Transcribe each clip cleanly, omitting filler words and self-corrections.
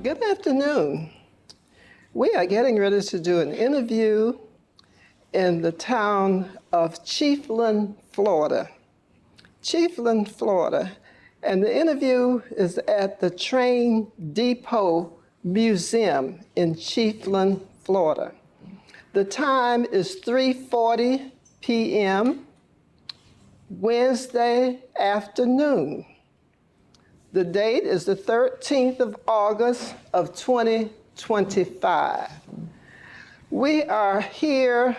Good afternoon. We are getting ready to do an interview in the town of Chiefland, Florida. Chiefland, Florida. And the interview is at the Train Depot Museum in Chiefland, Florida. The time is 3:40 p.m. Wednesday afternoon. The date is the 13th of August of 2025. We are here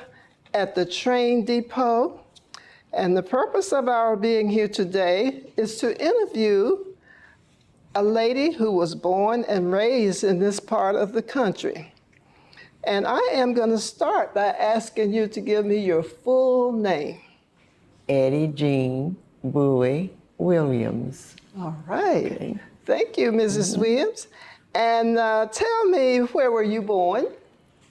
at the train depot, and the purpose of our being here today is to interview a lady who was born and raised in this part of the country. And I am going to start by asking you to give me your full name. Eddie Jean Bowie Williams. All right. Okay. Thank you, Mrs. Williams. And tell me, where were you born?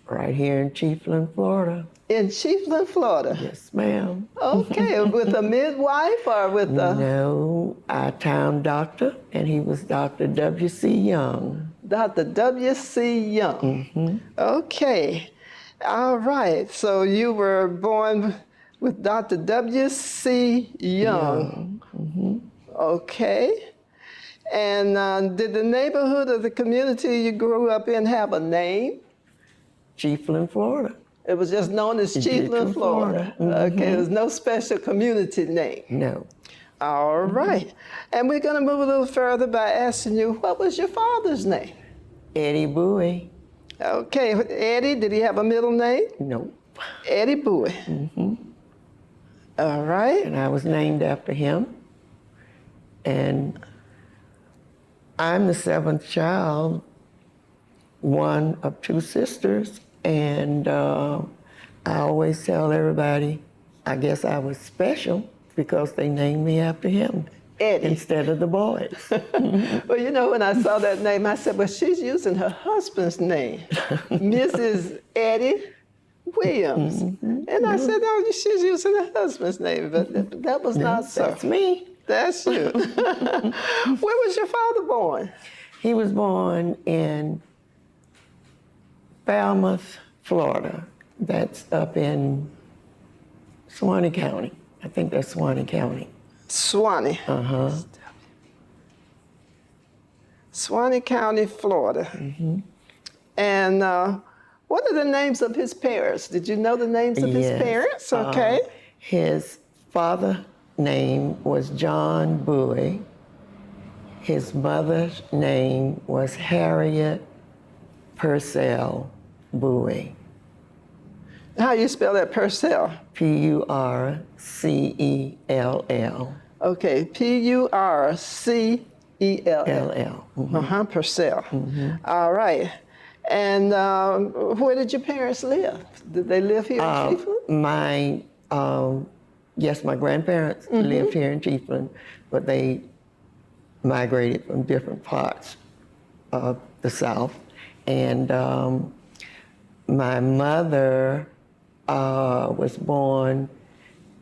Right here in Chiefland, Florida. In Chiefland, Florida? Yes, ma'am. Okay, with a midwife or with a... No, our town doctor, and he was Dr. W.C. Young. Dr. W.C. Young. Mm-hmm. Okay. All right. So you were born with Dr. W.C. Young. Mm-hmm. Okay. And did the neighborhood of the community you grew up in have a name? Chiefland, Florida. It was just known as Chiefland, Florida. Mm-hmm. Okay, there's no special community name. No. All right. And we're going to move a little further by asking you, what was your father's name? Eddie Bowie. Okay, Eddie, did he have a middle name? No. Eddie Bowie. Mm-hmm. All right. And I was named after him. And I'm the seventh child, one of two sisters, and I always tell everybody, I guess I was special because they named me after him. Eddie. Instead of the boys. Well, you know, when I saw that name, I said, well, she's using her husband's name, Mrs. Eddie Williams. Mm-hmm. And I said, oh, she's using her husband's name, but that was not so. That's me. That's you. Where was your father born? He was born in Falmouth, Florida. That's up in Suwannee County. I think that's Suwannee County. Suwannee. Uh-huh. Suwannee County, Florida. Mm-hmm. And what are the names of his parents? Did you know the names of his parents? Okay. His father's name was John Bowie. His mother's name was Harriet Purcell Bowie. How do you spell that, Purcell? Purcell. Okay, Purcell. Mm-hmm. Purcell. Mm-hmm. All right. And where did your parents live? Did they live here in Chiefland? Yes, my grandparents lived here in Chiefland, but they migrated from different parts of the South. And my mother was born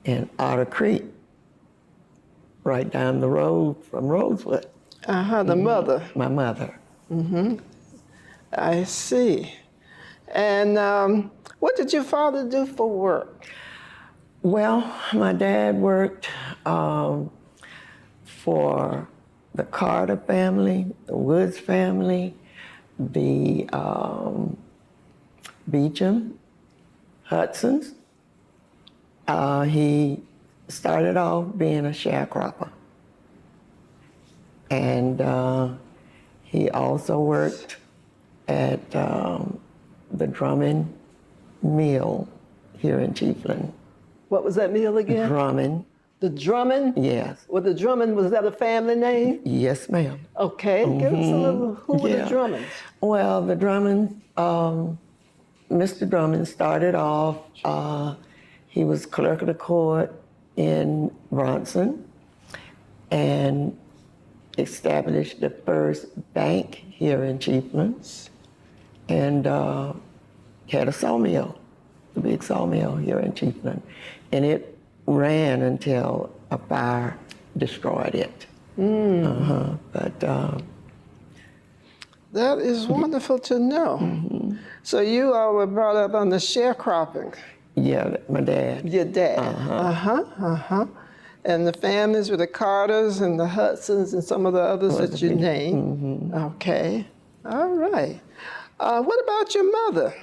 in Otter Creek, right down the road from Rosewood. The mother. My mother. Mm-hmm. I see. And what did your father do for work? Well, my dad worked for the Carter family, the Woods family, the Beecham, Hudson's. He started off being a sharecropper. And he also worked at the Drummond Mill here in Chiefland. What was that meal again? Drummond. The Drummond? Yes. Well, the Drummond, was that a family name? Yes, ma'am. Okay, give us a little, who were the Drummonds? Well, the Drummonds, Mr. Drummond started off, he was clerk of the court in Bronson and established the first bank here in Chiefland and had a sawmill, the big sawmill here in Chiefland. And it ran until a fire destroyed it. But That is wonderful to know. So you all were brought up on the sharecropping. Yeah, my dad. Your dad. And the families were the Carters and the Hudsons and some of the others that you named. Okay. All right. What about your mother?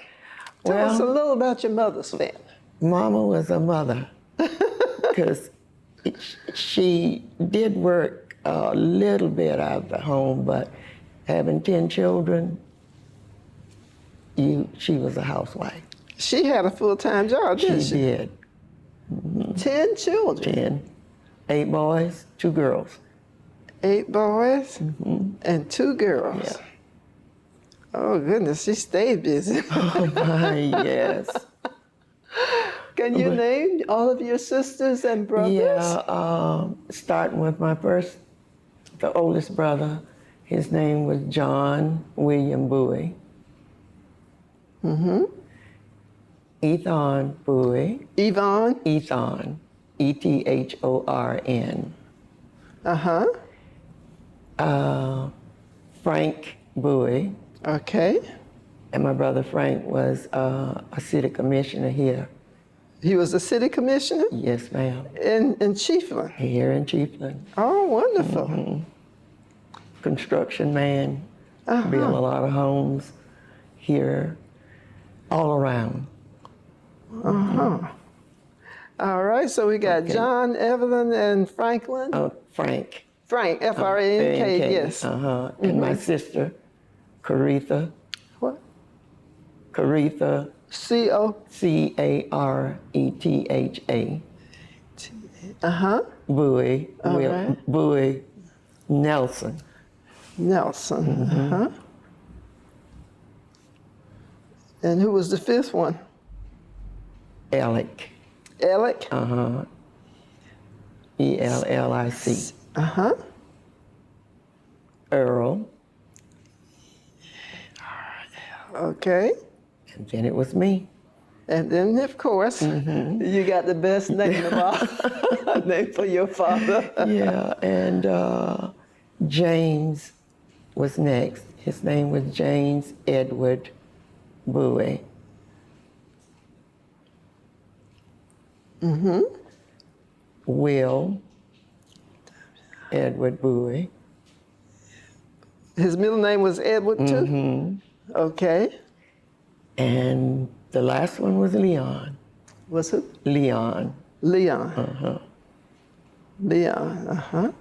Tell us a little about your mother's family. Mama was a mother because she did work a little bit out of the home, but having 10 children, she was a housewife. She had a full-time job, didn't she? She did. 10 children. 10. 8 boys, 2 girls. 8 boys and 2 girls. Yeah. Oh, goodness, she stayed busy. Oh, my, yes. Can you name all of your sisters and brothers? Yeah, starting with the oldest brother. His name was John William Bowie. Ethan Bowie. Yvonne? Ethan. Ethorn. Frank Bowie. Okay. And my brother Frank was a city commissioner here. He was a city commissioner? Yes, ma'am. In Chiefland? Here in Chiefland. Oh, wonderful. Construction man. Built a lot of homes here, all around. All right, so we got John, Evelyn, and Franklin. Frank. Frank, F-R-A-N-K, yes. And my sister, Caretha. What? Caretha. C-O? Caretha. Bowie. All right. Bowie Nelson. Nelson. And who was the 5th one? Alec. Alec? Ellic. Earl. Okay. And then it was me. And then, of course, you got the best name of all, name for your father. Yeah, and James was next. His name was James Edward Bowie. Will Edward Bowie. His middle name was Edward, too? Okay. And the last one was Leon. What's who? Leon. Leon. Leon,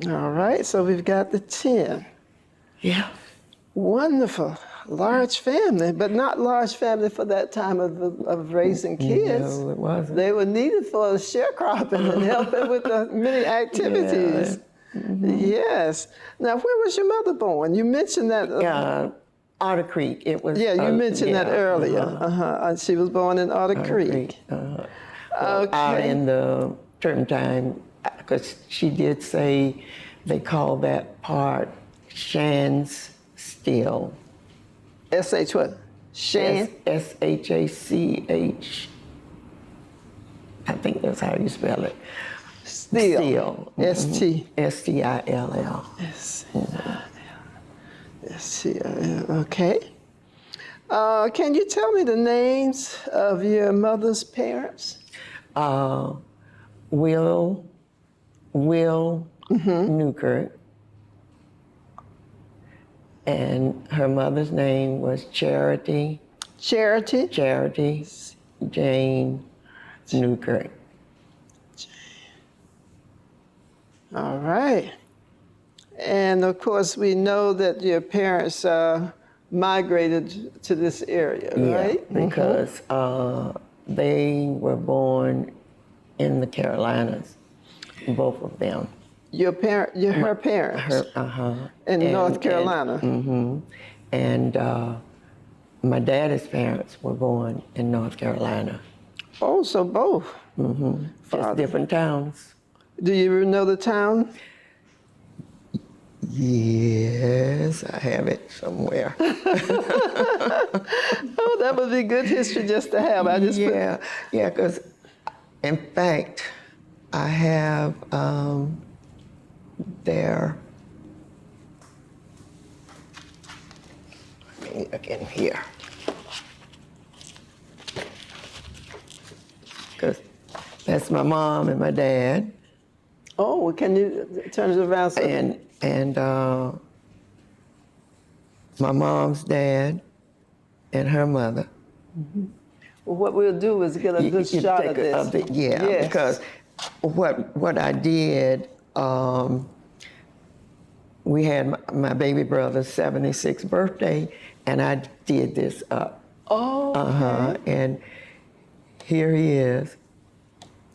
All right, so we've got the 10. Yeah. Wonderful. Large family, but not large family for that time of raising kids. No, it wasn't. They were needed for sharecropping and helping with the many activities. Yes. Now, where was your mother born? You mentioned that. Otter Creek. It was. Yeah, you mentioned that earlier. She was born in Otter Creek. Out in the term time, because she did say they call that part Shan's Still. S-H what? Shan? S-H-A-C-H. I think that's how you spell it. Still. Still. S-T. S-T-I-L-L. S-T-I-L. Okay. Can you tell me the names of your mother's parents? Will Newkirk. And her mother's name was Charity. Charity? Charity Jane Newkirk. All right. And of course, we know that your parents migrated to this area, right? Yeah, because they were born in the Carolinas, both of them. Her parents? In North Carolina? And my daddy's parents were born in North Carolina. Oh, so both? Just different towns. Do you know the town? Yes, I have it somewhere. Oh, that would be good history just to have. Yeah, because in fact, I have Look in here. Because that's my mom and my dad. Oh, well, can you turn it around? So And my mom's dad and her mother. well, what we'll do is get a good shot of this. Yes. Because what I did, we had my baby brother's 76th birthday, and I did this up. Oh, okay. And here he is,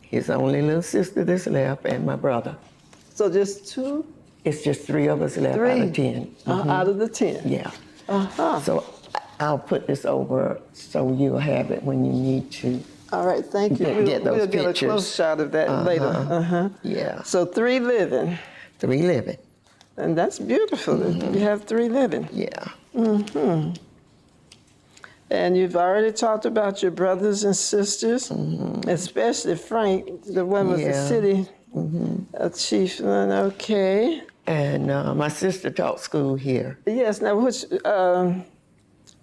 his only little sister that's left, and my brother. So just two? It's just 3 of us left out of 10. Out of the 10? Yeah. Uh-huh. So I'll put this over so you'll have it when you need to. All right, thank you. We'll get a close shot of that later. Yeah. So 3 living. 3 living. And that's beautiful. You have 3 living. Yeah. And you've already talked about your brothers and sisters, especially Frank, the one with the city of Chiefland. Okay. And my sister taught school here. Yes. Now, which the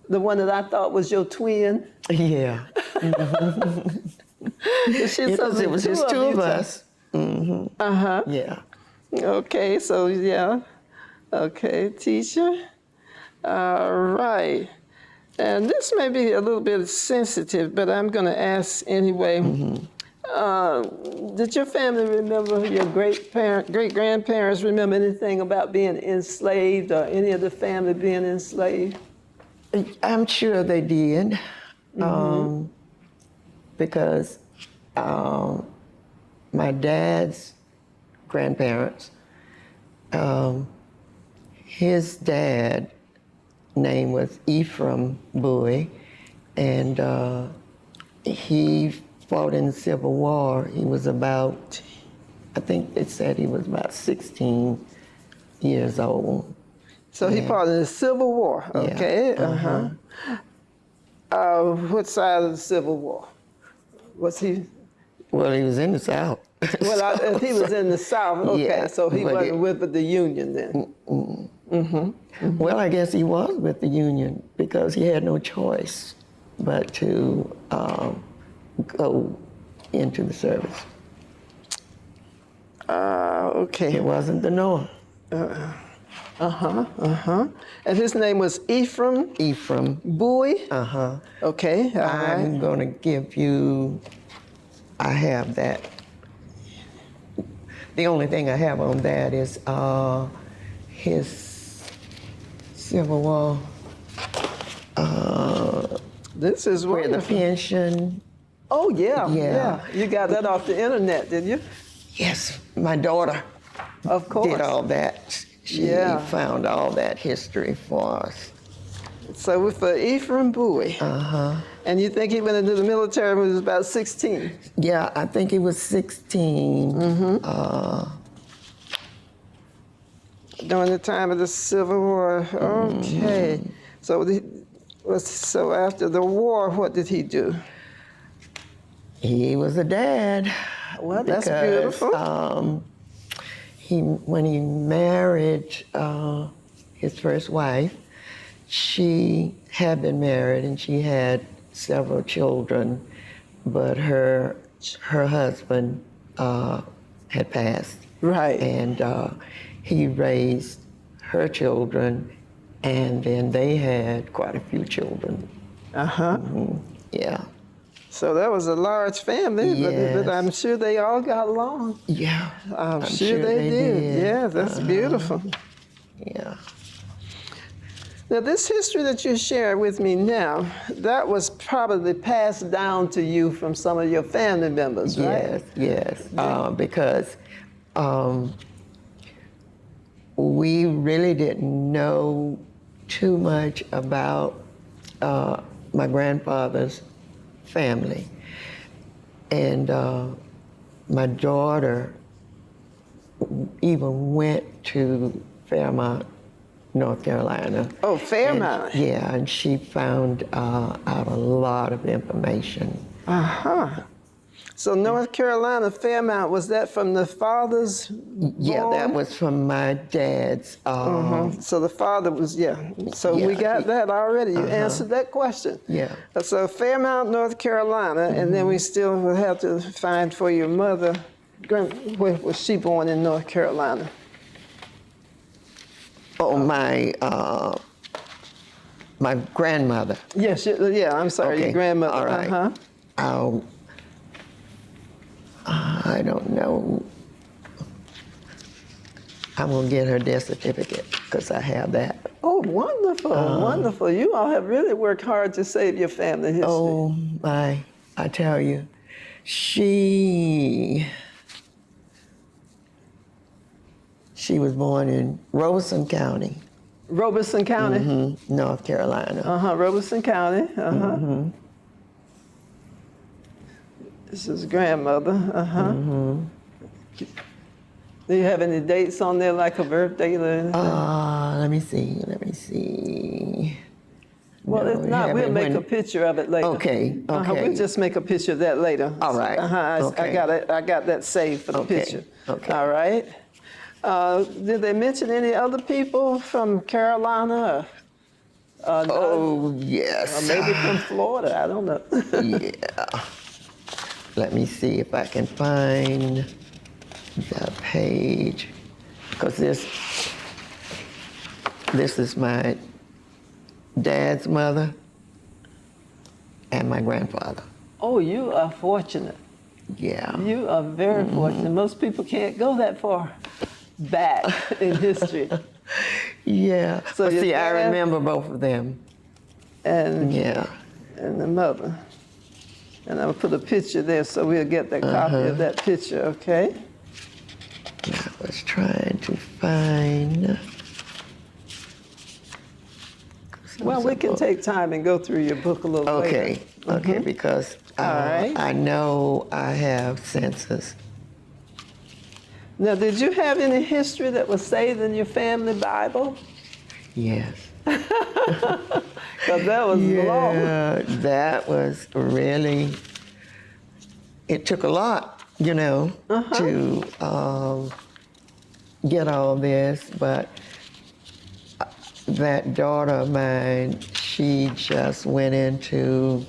one that I thought was your twin? Yeah. It was just 2 of us. Yeah. Okay. So yeah. Okay, teacher. All right. And this may be a little bit sensitive, but I'm going to ask anyway. Did your family remember, your great-grandparents remember anything about being enslaved or any of the family being enslaved? I'm sure they did, because my dad's grandparents, his dad name was Ephraim Bowie, and he fought in the Civil War. He was about, I think they said he was about 16 years old. So he fought in the Civil War, okay? Yeah. What side of the Civil War? Was he? Well, he was in the South. Well, if he was in the South, okay, Yeah, so he wasn't with the Union then. Well, I guess he was with the Union because he had no choice but to go into the service. Okay. It wasn't the North. And his name was Ephraim? Ephraim. Bowie? Okay, all right. I'm going to give you, I have that. The only thing I have on that is his Civil War. This is Where the wonderful. pension. Oh, yeah. Yeah. You got that off the internet, did you? Yes, my daughter Of course. did all that. She found all that history for us. So for Ephraim Bowie. And you think he went into the military when he was about 16? Yeah, I think he was 16. During the time of the Civil War. Okay. So after the war, what did he do? He was a dad. Well, that's because, beautiful. When he married his first wife, she had been married and she had several children, but her husband had passed. Right. And he raised her children, and then they had quite a few children. Yeah. So that was a large family, Yes. but I'm sure they all got along. Yeah. I'm sure they did. Yeah, that's beautiful. Yeah. Now, this history that you share with me now, that was probably passed down to you from some of your family members, right? Yes. Because we really didn't know too much about my grandfather's family. And my daughter even went to Fairmont, North Carolina. Oh, Fairmont. And she found out a lot of information. So North Carolina, Fairmount, was that from the father's Yeah, that born? was from my dad's. So the father was, yeah. So we Yeah, got he- that already. You answered that question. Yeah. So Fairmount, North Carolina, and then we still will have to find for your mother, where was she born in North Carolina? Oh, my grandmother. Yes, yeah, I'm sorry, your Okay, grandmother. all right. Uh-huh. I don't know. I'm gonna get her death certificate because I have that. Oh, wonderful, wonderful. You all have really worked hard to save your family history. Oh my, I tell you, she was born in Robeson County, Robeson County? North Carolina. Robeson County, This is grandmother, Do you have any dates on there, like a birthday or anything? Let me see. Well, No, if we not, we'll haven't. make a When- picture of it later. Okay, okay. We'll just make a picture of that later. All right, I okay. got it. I got that saved for the Okay, picture. okay. All right. Did they mention any other people from Carolina? Oh, yes. Or maybe from Florida? I don't know. Yeah. Let me see if I can find the page. Because this is my dad's mother and my grandfather. Oh, you are fortunate. Yeah. You are very fortunate. Most people can't go that far back in history. Yeah. So But your see, I dad- remember both of them. And Yeah. and the mother. And I'll put a picture there so we'll get that copy of that picture, okay? I was trying to find. Well, we can take time and go through your book a little Okay, later. okay, because All right. I know I have census. Now, did you have any history that was saved in your family Bible? Yes. Because that was long. Yeah, that was really, it took a lot, to get all this, but that daughter of mine, she just went into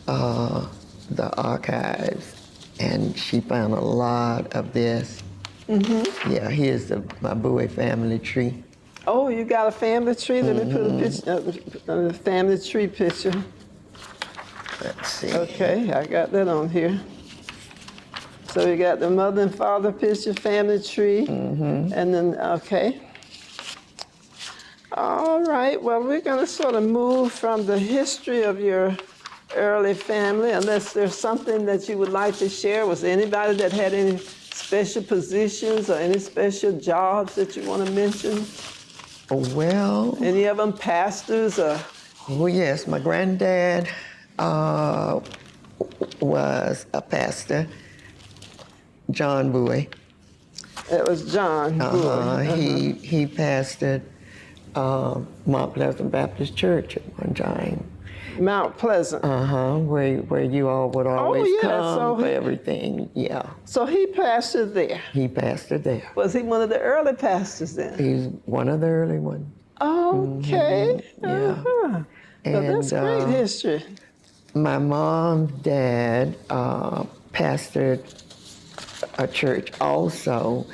the archives and she found a lot of this. Yeah, here's my Bowie family tree. Oh, you got a family tree? Let me put a picture, a family tree picture. Let's see. Okay, I got that on here. So you got the mother and father picture, family tree, and then, okay. All right, well, we're gonna sort of move from the history of your early family, unless there's something that you would like to share. Was there anybody that had any special positions or any special jobs that you want to mention? Well, Any of them pastors or? oh yes, my granddad was a pastor, John Bowie. It was John Bowie. He pastored Mount Pleasant Baptist Church at one time. Mount Pleasant. Where you all would always yeah, come so for he- everything. Yeah, So he pastored there. he pastored there. Was he one of the early pastors then? He's one of the early ones. Okay. Yeah. Well, that's And, great history. My mom's dad pastored a church also,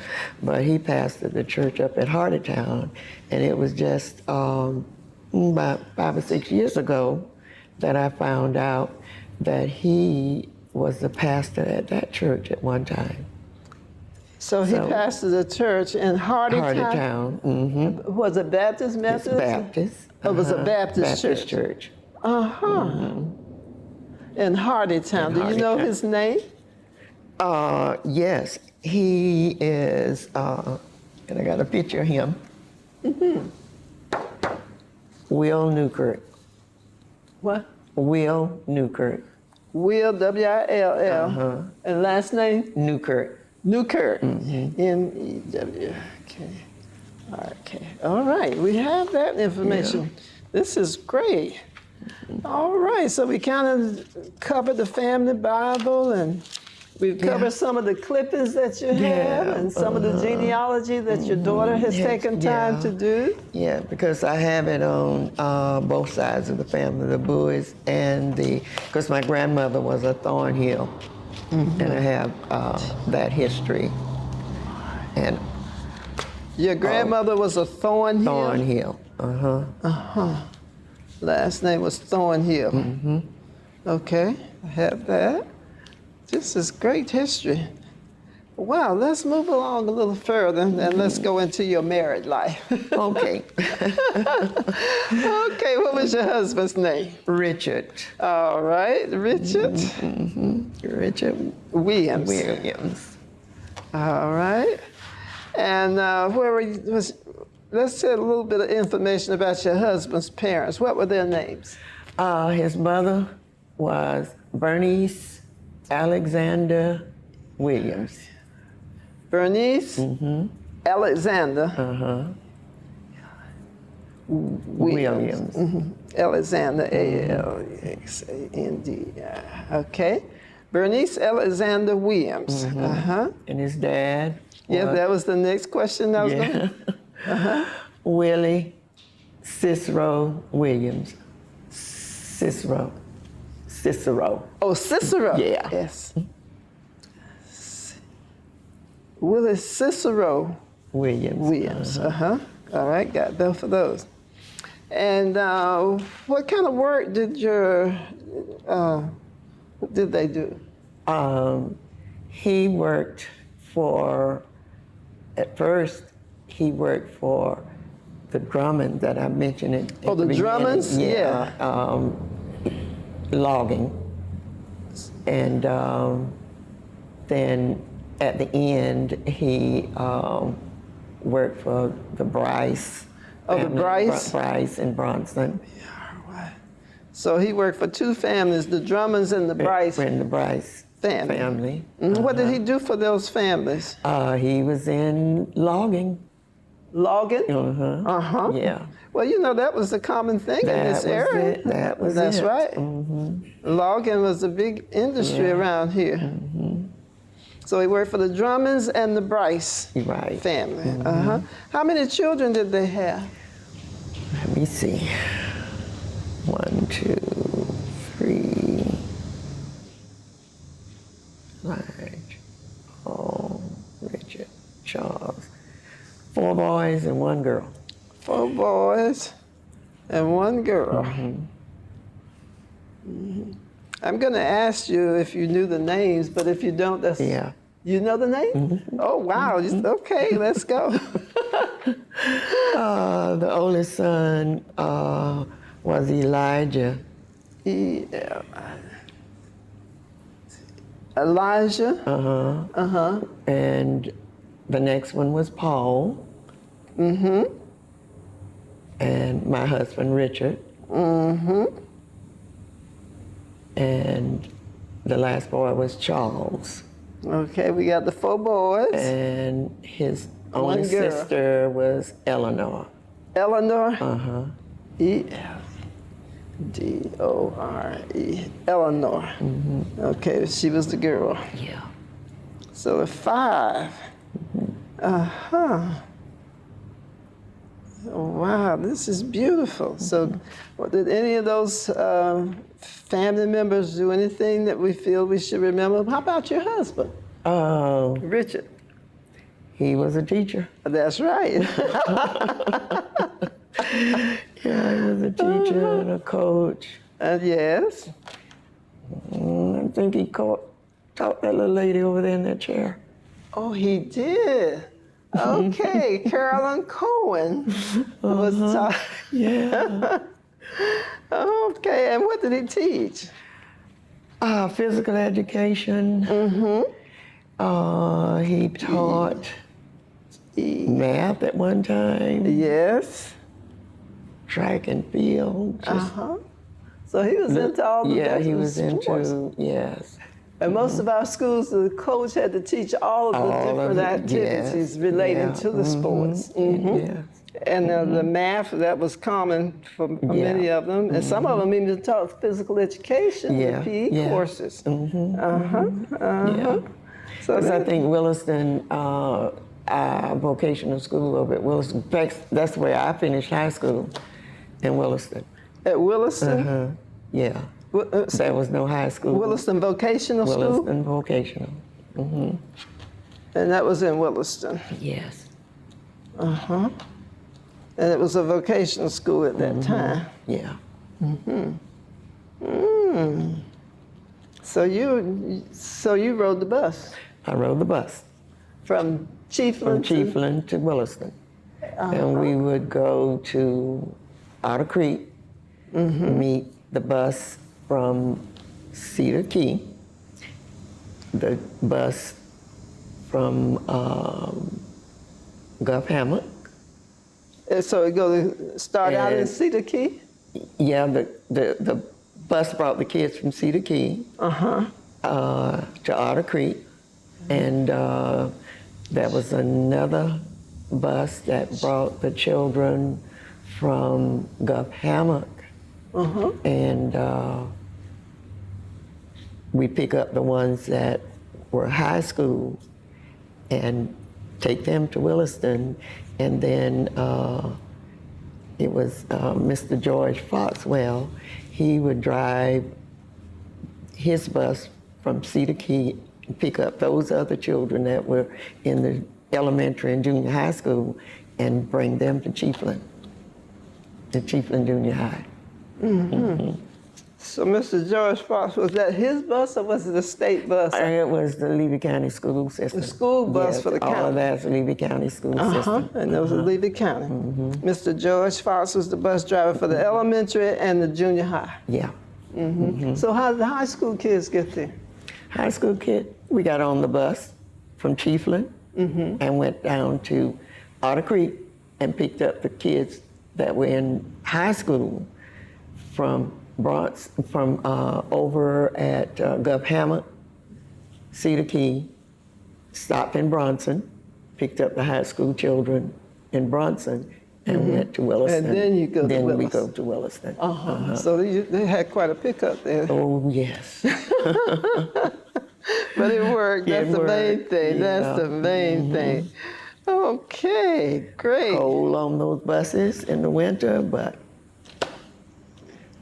but he pastored the church up at Hardytown, and it was just about 5 or 6 years ago that I found out that he was the pastor at that church at one time. So he pastored a church in Hardytown. Hardytown, Was it Baptist, Methodist? It's Baptist. Oh, it was a Baptist church. In Hardytown. Do you know Hardytown. his name? Yes, he is, and I got a picture of him. Will Newkirk. What? Will Newkirk. Will, W-I-L-L. And last name? Newkirk. Newkirk. N-E-W. Okay. Okay. All right. We have that information. This is great. All right. So we kind of covered the family Bible and We've covered some of the clippings that you have and some of the genealogy that your daughter has taken time to do. Yeah, because I have it on both sides of the family, the Bowies and because my grandmother was a Thornhill, and I have that history. And your grandmother was a Thornhill? Thornhill, Last name was Thornhill. Okay, I have that. This is great history. Wow, let's move along a little further and let's go into your married life. Okay. Okay, what was your husband's name? Richard. All right, Richard. Richard Williams. All right. And where were you? Let's say a little bit of information about your husband's parents. What were their names? His mother was Bernice Alexander Williams. Bernice Alexander Williams. Alexander, A-L-E-X-A-N-D. Okay. Bernice Alexander Williams. And his dad. Yeah, that was the next question I was going to. Willie Cicero Williams. Cicero. Oh, Cicero. Yeah. Yes. Willie Cicero Williams. All right, got both of those. And what kind of work did they do? He worked at first the Drummond that I mentioned at Oh, the Drummonds? Yeah. Logging. And then at the end, he worked for the Bryce. Oh, the Bryce? Bryce and Bronson. So he worked for two families, the Drummonds and the Bryce. And the Bryce family. What did he do for those families? He was in logging. Logging? Yeah. Well, you know, that was a common thing in this area. That's right. Logging was a big industry around here. So he worked for the Drummonds and the Bryce family. How many children did they have? Let me see. 1, 2, 3. Lige, Paul, Richard, Charles. 4 boys and 1 girl. 4 boys and 1 girl. I'm going to ask you if you knew the names, but if you don't, that's... Yeah. You know the name? Oh, wow. Okay, let's go. The oldest son was Elijah. Elijah? And the next one was Paul. And my husband, Richard. And the last boy was Charles. Okay, we got the 4 boys. And his only sister was Eleanor. Eleanor? E-L-D-O-R-E. Eleanor. Okay, she was the girl. Yeah. So the 5. Wow, this is beautiful. So, did any of those family members do anything that we feel we should remember? How about your husband, Richard? He was a teacher. That's right. Yeah, he was a teacher and a coach. Yes. I think he taught that little lady over there in that chair. Oh, he did. Okay, Carolyn Cohen was taught. Yeah. Okay, and what did he teach? Physical education. He taught math at one time. Yes. Track and field. So he was into all the Yeah, he was sports. yes. And most of our schools, the coach had to teach all of the different activities relating to the sports. Yes. And the math, that was common for many of them. And some of them even taught physical education, the PE courses. Yeah. So Because I think Williston, vocational school over at Williston, that's where I finished high school, in Williston. at Williston? Yeah. There was no high school. Williston Vocational School? Williston Vocational. And that was in Williston. Yes. And it was a vocational school at that time. Yeah. So you rode the bus I rode the bus from Chiefland from Chiefland to Williston. And we would go to Otter Creek, meet the bus from Cedar Key, the bus from Gulf Hammock. And so it start out in Cedar Key? Yeah, the bus brought the kids from Cedar Key to Otter Creek, and there was another bus that brought the children from Gulf Hammock, and we pick up the ones that were high school and take them to Williston, and then it was Mr. George Foxwell. He would drive his bus from Cedar Key and pick up those other children that were in the elementary and junior high school and bring them to Chiefland Junior High. So Mr. George Fox, was that his bus or was it a state bus? It was the Levy County school system. The school bus for the county. All of that's the Levy County school system. And that was Levy County. Mr. George Fox was the bus driver for the elementary and the junior high. Yeah. So how did the high school kids get there? High school kid, we got on the bus from Chiefland and went down to Otter Creek and picked up the kids that were in high school from over at Gulf Hammock, Cedar Key, stopped in Bronson, picked up the high school children in Bronson, and went to Williston. And then you go to Williston. Then we go to Williston. So they had quite a pickup there. Oh, yes. But it worked. That's the main thing. Yeah. That's the main thing. Okay, great. Cold on those buses in the winter, but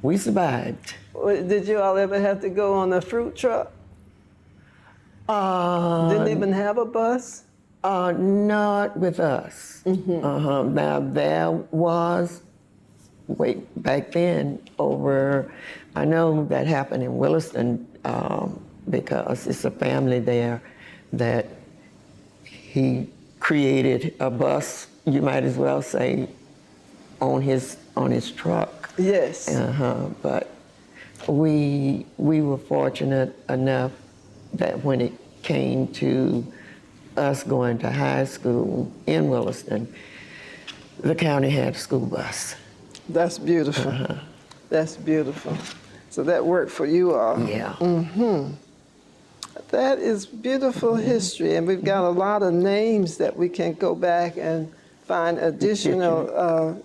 we survived. Did you all ever have to go on a fruit truck? Didn't even have a bus? Not with us. Now there was, back then I know that happened in Williston because it's a family there that he created a bus, you might as well say, on his truck. Yes. But we were fortunate enough that when it came to us going to high school in Williston, the county had a school bus. That's beautiful. That's beautiful. So that worked for you all. Yeah. That is beautiful history, and we've got a lot of names that we can go back and find additional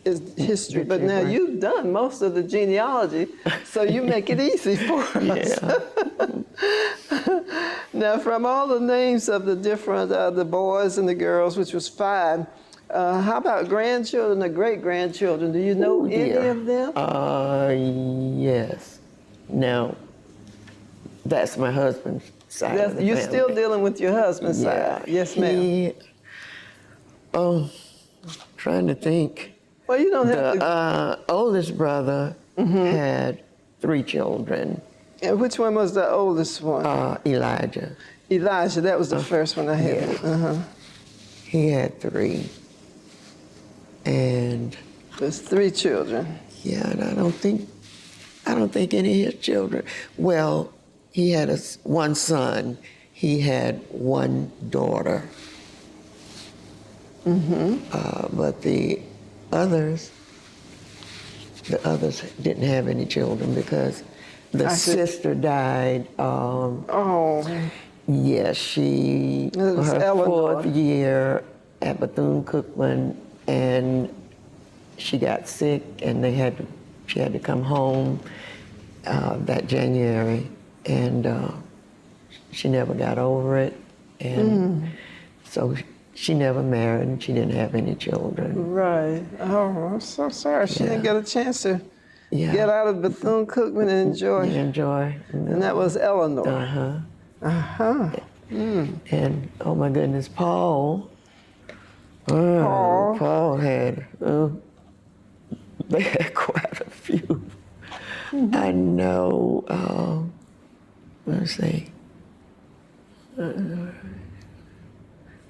history. But now you've done most of the genealogy, so you make it easy for us. Now, from all the names of the different, the boys and the girls, which was 5, how about grandchildren or great-grandchildren? Do you know any of them? Yes. Now, that's my husband's side of the You're family. still dealing with your husband's side? Yes, ma'am. Trying to think. Well, you don't have to. The oldest brother had 3 children. And which one was the oldest one? Elijah. Elijah, that was the first one I had. He had 3. And There's 3 children. yeah, and I don't think any of his children. Well, he had one son. He had 1 daughter. But the others didn't have any children because the sister died. Yes, she, It was her Eleanor. 4th year at Bethune-Cookman and she got sick, and she had to come home that January, and she never got over it, and so she never married, and she didn't have any children. Right. Oh, I'm so sorry. She didn't get a chance to get out of Bethune-Cookman and enjoy. And that was Eleanor. And oh my goodness, Paul. Paul had they had quite a few. I know. Let's see.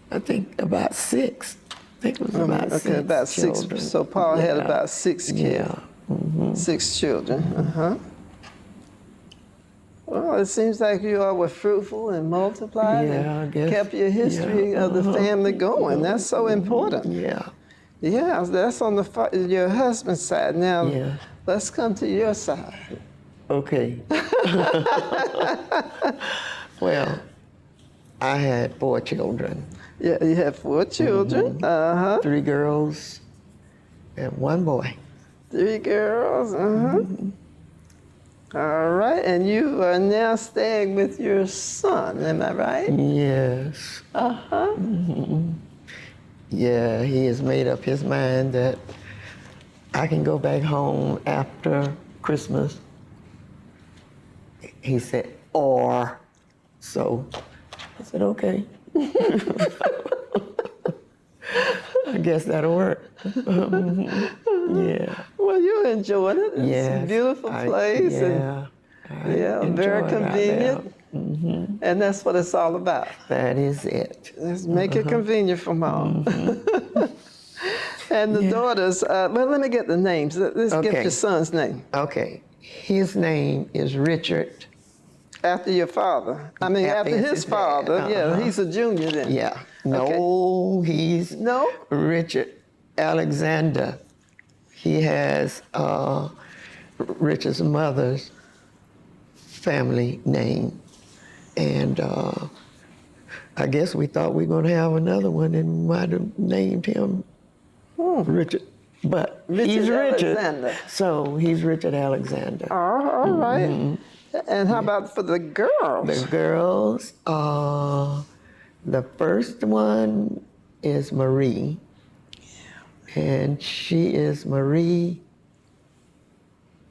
I think about 6. I think it was about 6. Okay, about children. 6. So Paul had about 6 kids. Yeah. 6 children. Well, it seems like you all were fruitful and multiplied and kept your history of the family going. That's so important. Yeah. Yeah, that's on your husband's side. Now, let's come to your side. Okay. Well, I had 4 children. Yeah, you had 4 children. 3 girls and 1 boy. 3 girls. All right, and you are now staying with your son, am I right? Yes. Yeah, he has made up his mind that I can go back home after Christmas. He said, or. So I said, okay. I guess that'll work. Yeah. Well, you're enjoying it. It's a beautiful place. Very convenient. And that's what it's all about. That is it. Let's make it convenient for mom. And the daughters, well, let me get the names. Let's get your son's name. Okay. His name is Richard. After your father. I mean, after his father. Yeah, he's a junior then. Yeah. No, he's Richard Alexander. He has Richard's mother's family name. And I guess we thought we were going to have another one and might have named him Richard. But he's Richard. Alexander. So he's Richard Alexander. Oh, all right. And how about for the girls? The girls, the first one is Marie. And she is Marie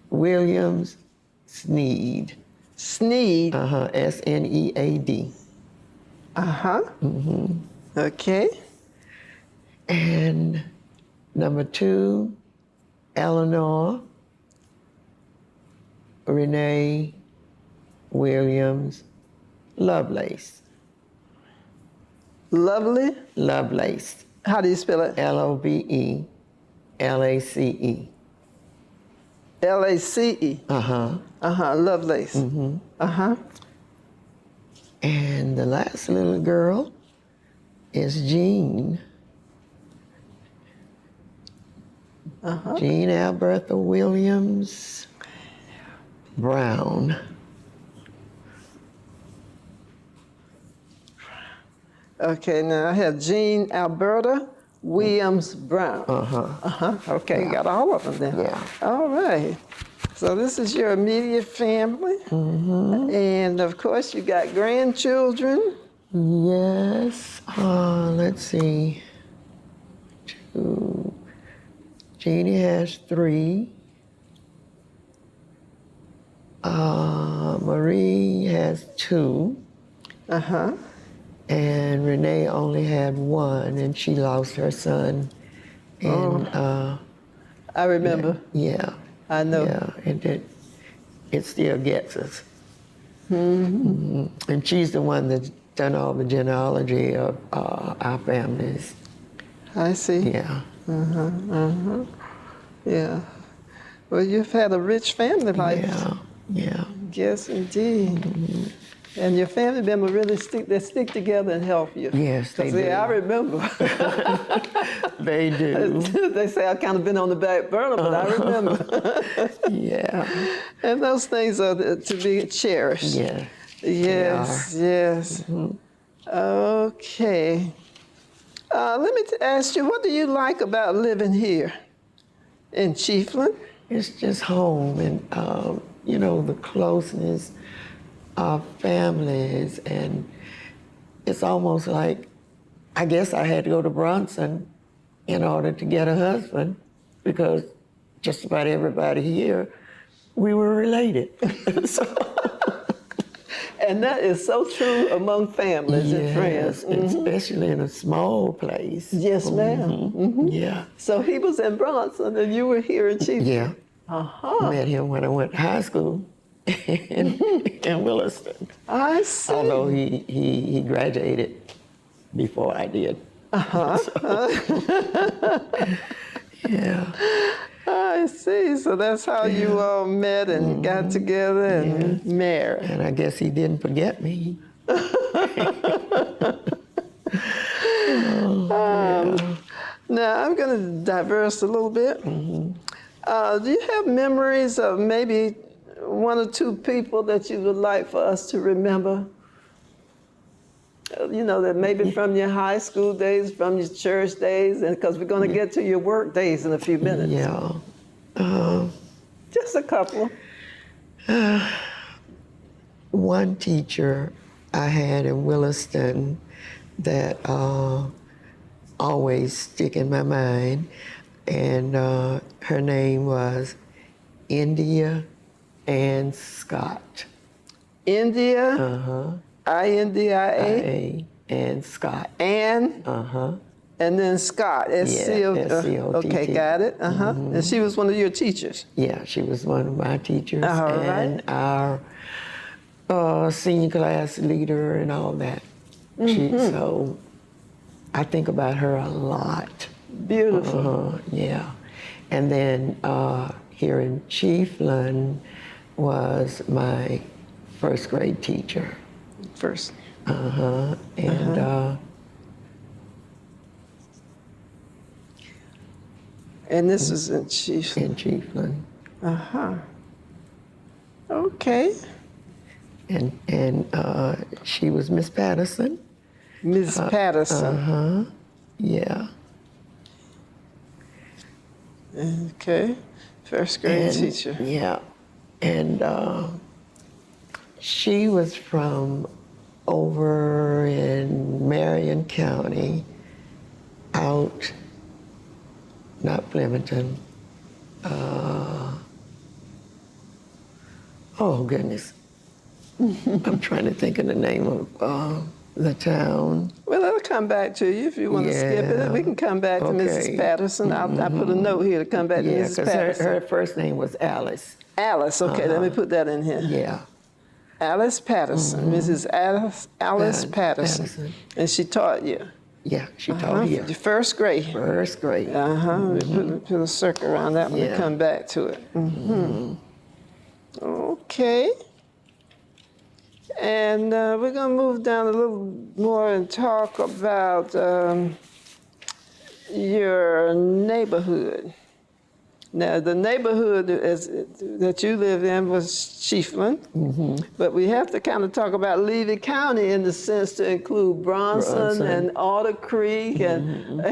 Williams Sneed. Sneed? S-N-E-A-D. Okay. And number 2, Eleanor Renee Williams Lovelace. Lovely? Lovelace. How do you spell it? Lovelace. Lace. Lovelace. And the last little girl is Jean. Jean Albertha Williams Brown. Okay, now I have Jean Alberta Williams Brown. Okay, got all of them then. Yeah. All right. So this is your immediate family. And of course you got grandchildren. Yes. Let's see. 2. Jeannie has 3. Marie has 2. And Renee only had 1, and she lost her son. And I remember. Yeah. I know. Yeah, and it still gets us. And she's the one that's done all the genealogy of our families. I see. Yeah. Yeah. Well, you've had a rich family life. Yeah. Yes, indeed. And your family members really stick together and help you. Yes, they do. I remember. They do. They say I've kind of been on the back burner, but I remember. Yeah. And those things are to be cherished. Yeah. Yes. Okay. Let me ask you, what do you like about living here in Chiefland? It's just home and, you know, the closeness of families. And it's almost like, I guess I had to go to Bronson in order to get a husband because just about everybody here, we were related. So, And that is so true among families and friends. yes, especially in a small place. Yes, ma'am. Yeah. So he was in Bronson and you were here in Chiefland? Yeah. Uh-huh. Met him when I went to high school in Williston. I see. Although he graduated before I did. Yeah. I see. So that's how you all met and got together and married. And I guess he didn't forget me. Now, I'm going to diverse a little bit. Do you have memories of maybe one or two people that you would like for us to remember? You know, that maybe from your high school days, from your church days, and because we're going to get to your work days in a few minutes. Yeah. Just a couple. One teacher I had in Williston that always stick in my mind, and her name was India Ann Scott. India, I-N-D-I-A, Ann Scott. Ann, and then Scott, S-C-O-T. S-C-O-T-T. Okay, got it. And she was one of your teachers. Yeah, she was one of my teachers All and our senior class leader and all that. So I think about her a lot. Beautiful. Yeah. And then here in Chiefland was my first grade teacher. First. And this is in Chiefland. In Chiefland. Okay. And she was Miss Patterson. Ms. Patterson. Yeah. Okay. First grade teacher. Yeah. And she was from over in Marion County, out, not Flemington. Oh, goodness. I'm trying to think of the name of the town. Well, I'll come back to you if you want to skip it. We can come back to Mrs. Patterson. I put a note here to come back to Mrs. Patterson. Her first name was Alice. Alice, okay, let me put that in here. Yeah. Alice Patterson, Mrs. Alice Patterson. And she taught you? Yeah, she taught here. First grade? First grade. We put a circle around that one to come back to it. Okay. And we're going to move down a little more and talk about your neighborhood. Now, the neighborhood that you live in was Chiefland, but we have to kind of talk about Levy County in the sense to include Bronson and Otter Creek and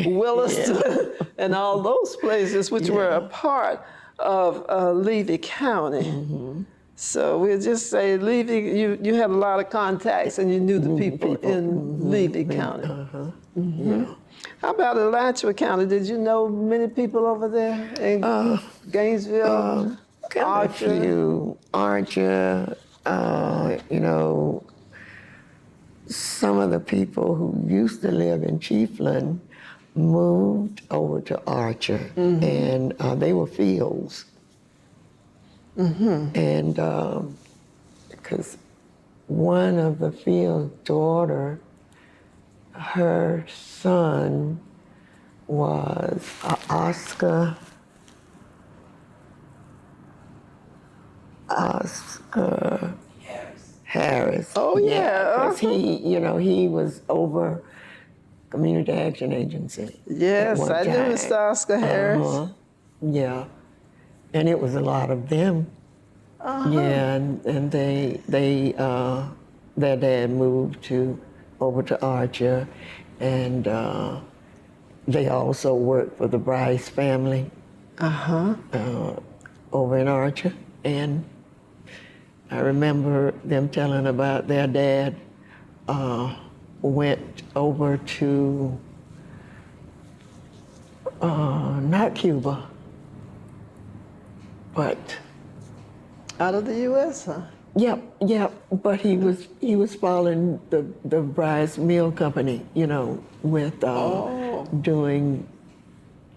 Williston and all those places which were a part of Levy County. So we'll just say Levy, you had a lot of contacts and you knew the people in Levy County. How about Alachua County? Did you know many people over there in Gainesville, Archer? Archer, you know, some of the people who used to live in Chiefland moved over to Archer, and they were fields. And because one of the field's daughter, her son was Oscar Harris. Oh, yeah. Because he was over Community Action Agency. Yes, I knew Mr. Oscar Harris. Yeah, and it was a lot of them. Yeah, and their dad moved over to Archer, and they also worked for the Bryce family over in Archer. And I remember them telling about their dad went over to, not Cuba, but Out of the U.S., huh? Yep. But he was following the Bryce Mill Company, with doing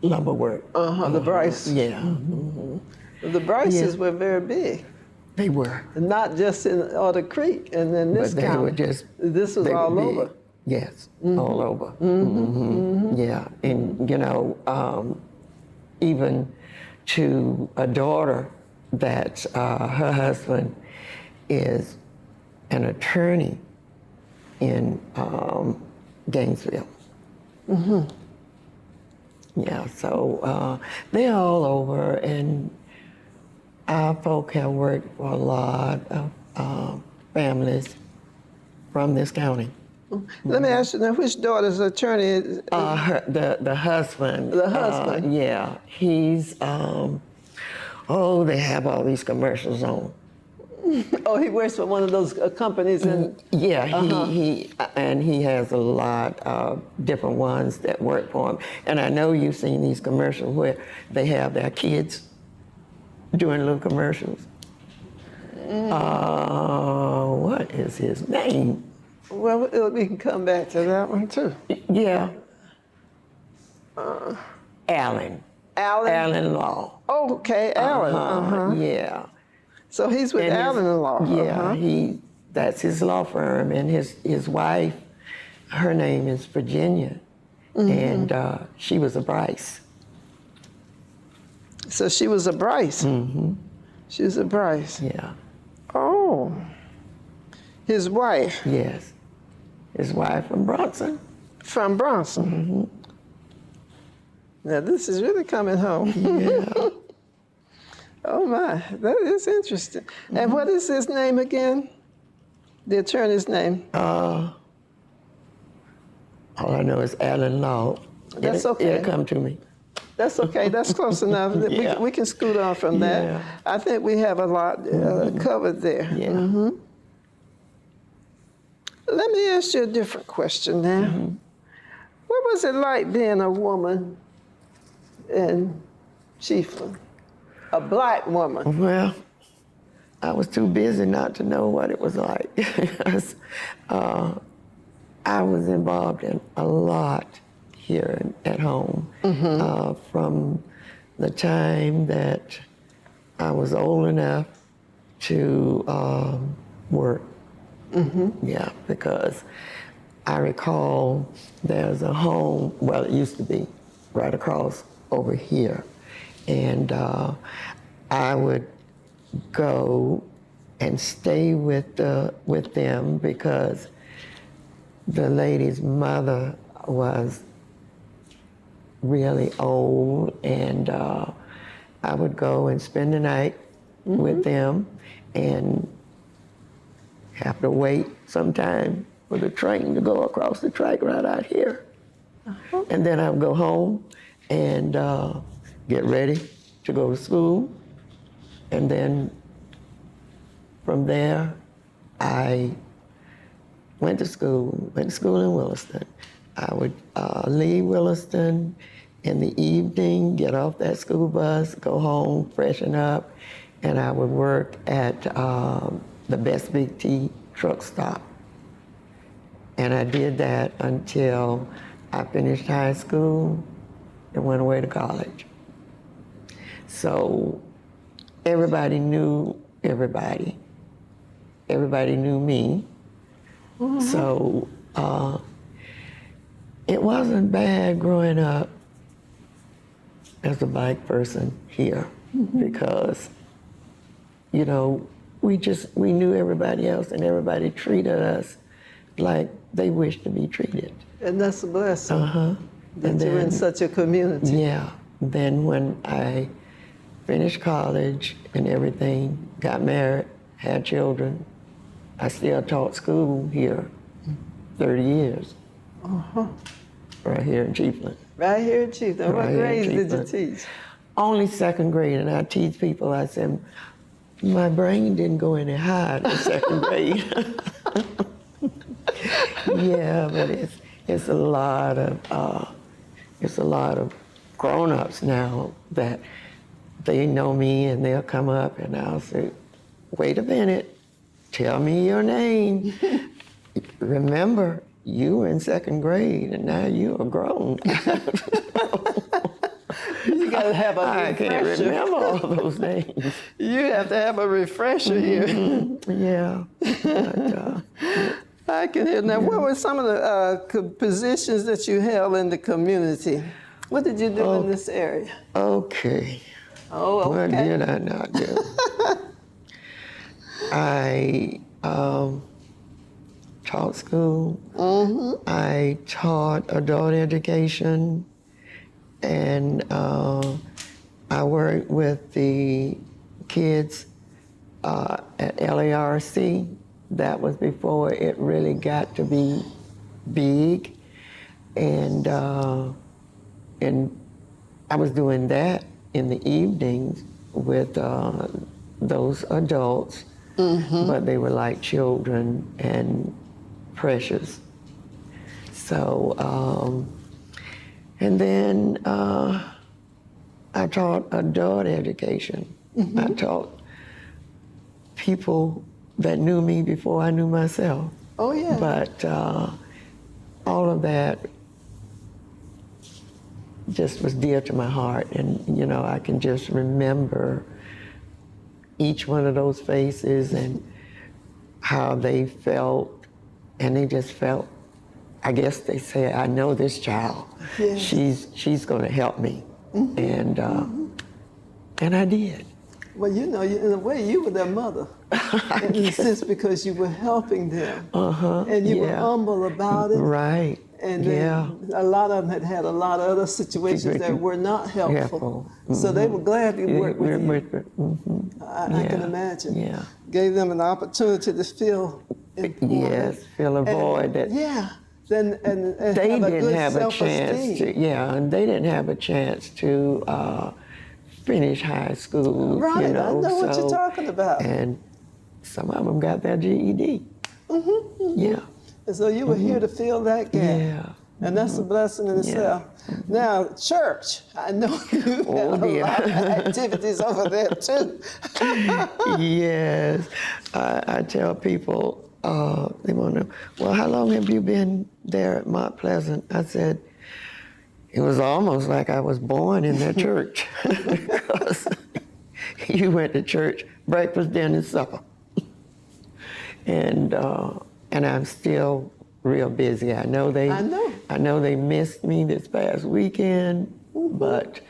lumber work. The Bryce. Yeah, The Bryces were very big. they were. Not just in Otter Creek and then this But they county. were just. This was they were all big. over. Yes, all over. Yeah, and even to a daughter that her husband is an attorney in Gainesville. Yeah, so they're all over, and our folk have worked for a lot of families from this county. Let me ask you now, which daughter's attorney is? The husband. The husband? Yeah, he's, they have all these commercials on. Oh, he works for one of those companies in... Yeah, he has a lot of different ones that work for him. And I know you've seen these commercials where they have their kids doing little commercials. What is his name? Well, we can come back to that one too. Yeah. Alan. Alan? Alan Law. Oh, okay, Alan. Yeah. So he's with And Alan-in-law. Yeah, that's his law firm, and his wife, her name is Virginia, and she was a Bryce. So she was a Bryce. She was a Bryce. Yeah. Oh, his wife. Yes, his wife from Bronson. From Bronson. Now this is really coming home. Yeah. Oh my, that is interesting. And what is his name again? The attorney's name? All I know is Alan Law. That's okay. It'll come to me. That's okay, that's close enough. Yeah. We can scoot on from that. Yeah. I think we have a lot covered there. Yeah. Let me ask you a different question now. What was it like being a woman in Chiefland? A black woman? Well, I was too busy not to know what it was like. Because, I was involved in a lot here at home. From the time that I was old enough to work. Yeah, because I recall there's a home, well, it used to be right across over here. And I would go and stay with them because the lady's mother was really old, and I would go and spend the night with them and have to wait sometime for the train to go across the track right out here. And then I would go home and get ready to go to school. And then from there, I went to school in Williston. I would leave Williston in the evening, get off that school bus, go home, freshen up, and I would work at the Best Big T truck stop. And I did that until I finished high school and went away to college. So everybody knew everybody. Everybody knew me. So it wasn't bad growing up as a black person here because, you know, we knew everybody else and everybody treated us like they wished to be treated. And that's a blessing. That And you're in such a community. Yeah. Then when I finished college and everything, got married, had children, I still taught school here 30 years. Right here in Chiefland. Right here in Chiefland. What Right here in grades did you Chiefland. teach? Only second grade, and I teach people, I said, my brain didn't go any higher in second grade. Yeah, but it's a lot of grown-ups now that they know me and they'll come up and I'll say, wait a minute, tell me your name. Remember, you were in second grade and now you are grown. You got to have a I refresher. can't remember all those names. You have to have a refresher here. Yeah. But, I can hear. Now, what were some of the positions that you held in the community? What did you do in this area? okay. Oh, okay. What did I not do? I taught school. I taught adult education, and I worked with the kids at LARC. That was before it really got to be big, and I was doing that in the evenings with those adults, but they were like children and precious. So, and then I taught adult education. I taught people that knew me before I knew myself. Oh, yeah. But all of that just was dear to my heart. And, you know, I can just remember each one of those faces and how they felt. And they just felt, I guess they said, I know this child. Yes. She's going to help me. And I did. Well, you know, in a way, you were their mother, in a sense, because you were helping them, and you were humble about it. Right. And then a lot of them had a lot of other situations that were not helpful. So they were glad to work with you. I can imagine. Yeah. Gave them an opportunity to feel important. Yes, fill a void that. Yeah. And they have a didn't good have a chance to. Yeah, and they didn't have a chance to finish high school. Right, you know, I know what you're talking about. And some of them got their GED. Yeah. And so you were here to fill that gap. Yeah. And that's a blessing in itself. Now, church, I know you have a lot of activities over there too. Yes. I tell people, they want to know, well, how long have you been there at Mount Pleasant? I said, it was almost like I was born in that church. Because you went to church, breakfast, dinner, and supper. And I'm still real busy. I know they missed me this past weekend, but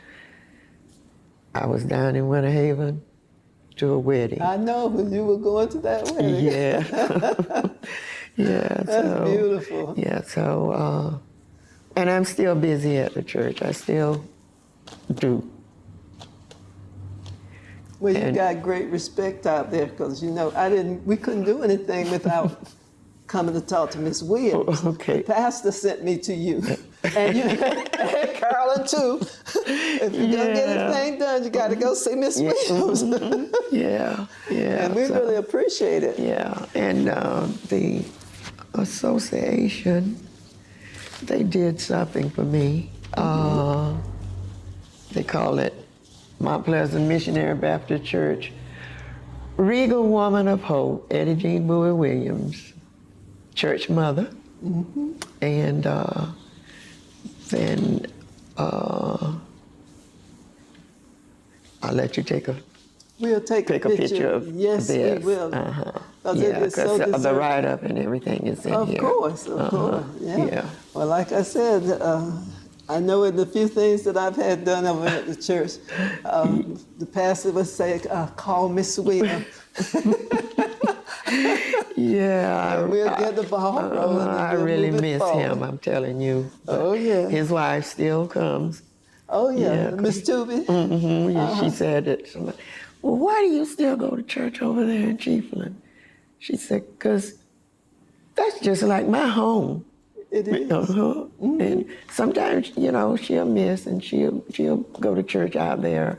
I was down in Winter Haven to a wedding. I know, you were going to that wedding. Yeah. Yeah. That's beautiful. Yeah, so, and I'm still busy at the church. I still do. Well, you got great respect out there, because, you know, we couldn't do anything without coming to talk to Miss Williams. Okay. The pastor sent me to you. And you and Carolyn too. If you're gonna get anything done, you gotta go see Miss Williams. Yeah. And we really appreciate it. Yeah, and the association, they did something for me. They call it Mount Pleasant Missionary Baptist Church Regal Woman of Hope, Eddie Jean Bowie Williams, church mother. And then I'll let you take a picture of yes, this. we will. Yeah, because the write-up and everything is in here. Of course. Yeah. Well, like I said, I know in the few things that I've had done over at the church, the pastor would say, call Miss Williams. Yeah. And we'll get the ball rolling. I really miss him, I'm telling you. Oh, yeah. His wife still comes. Oh, yeah. Miss Tooby. Yeah, she said it. Well, why do you still go to church over there in Chiefland? She said, because that's just like my home. It is. And sometimes, she'll miss and she'll go to church out there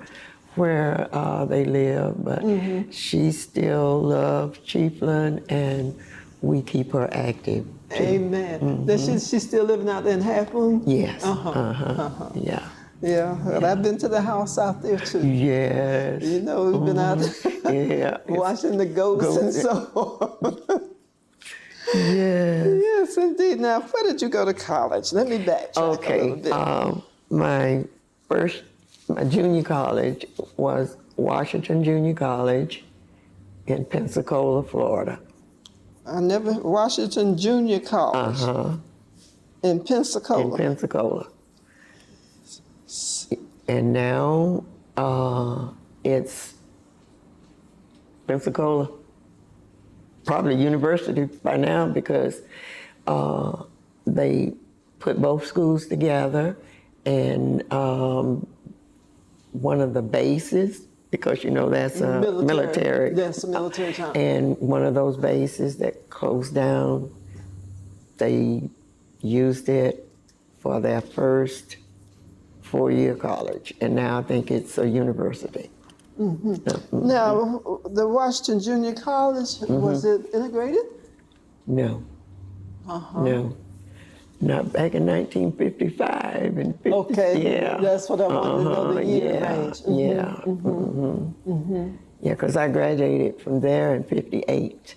where they live, but she still loves Chiefland, and we keep her active too. Amen. Does she still living out there in Half Moon? Yes. Yeah. Yeah, well, I've been to the house out there too. Yes. We've been out Yeah. watching the ghosts and so on. Yes. Yes, indeed. Now, where did you go to college? Let me backtrack a little bit. My junior college was Washington Junior College in Pensacola, Florida. Washington Junior College. In Pensacola. In Pensacola. And now it's Pensacola, probably university by now, because they put both schools together, and one of the bases, because that's a military. That's a military town. And one of those bases that closed down, they used it for their first 4-year college, and now I think it's a university. Now, the Washington Junior College, was it integrated? No. No. Not back in 1955 and 50. Okay, yeah. That's what I wanted to know, the year range. Yeah, because I graduated from there in 58.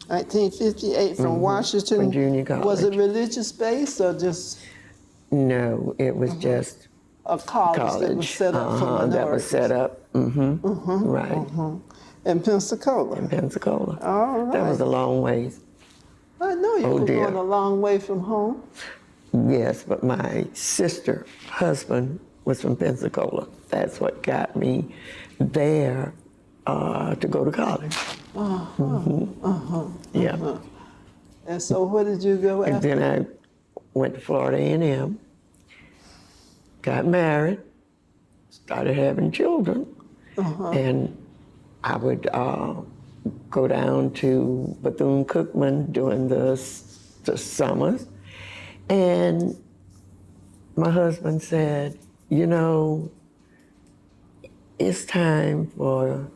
1958 from Washington. From junior college. Was it religious based or just? No, it was just a college that was set up for minorities. That was set up, right. In Pensacola. In Pensacola. All right. That was a long ways. I know you were going a long way from home. Yes, but my sister husband was from Pensacola. That's what got me there to go to college. Yeah. And so where did you go after? And then I went to Florida A&M, got married, started having children, and I would go down to Bethune-Cookman during the summers, and my husband said, it's time for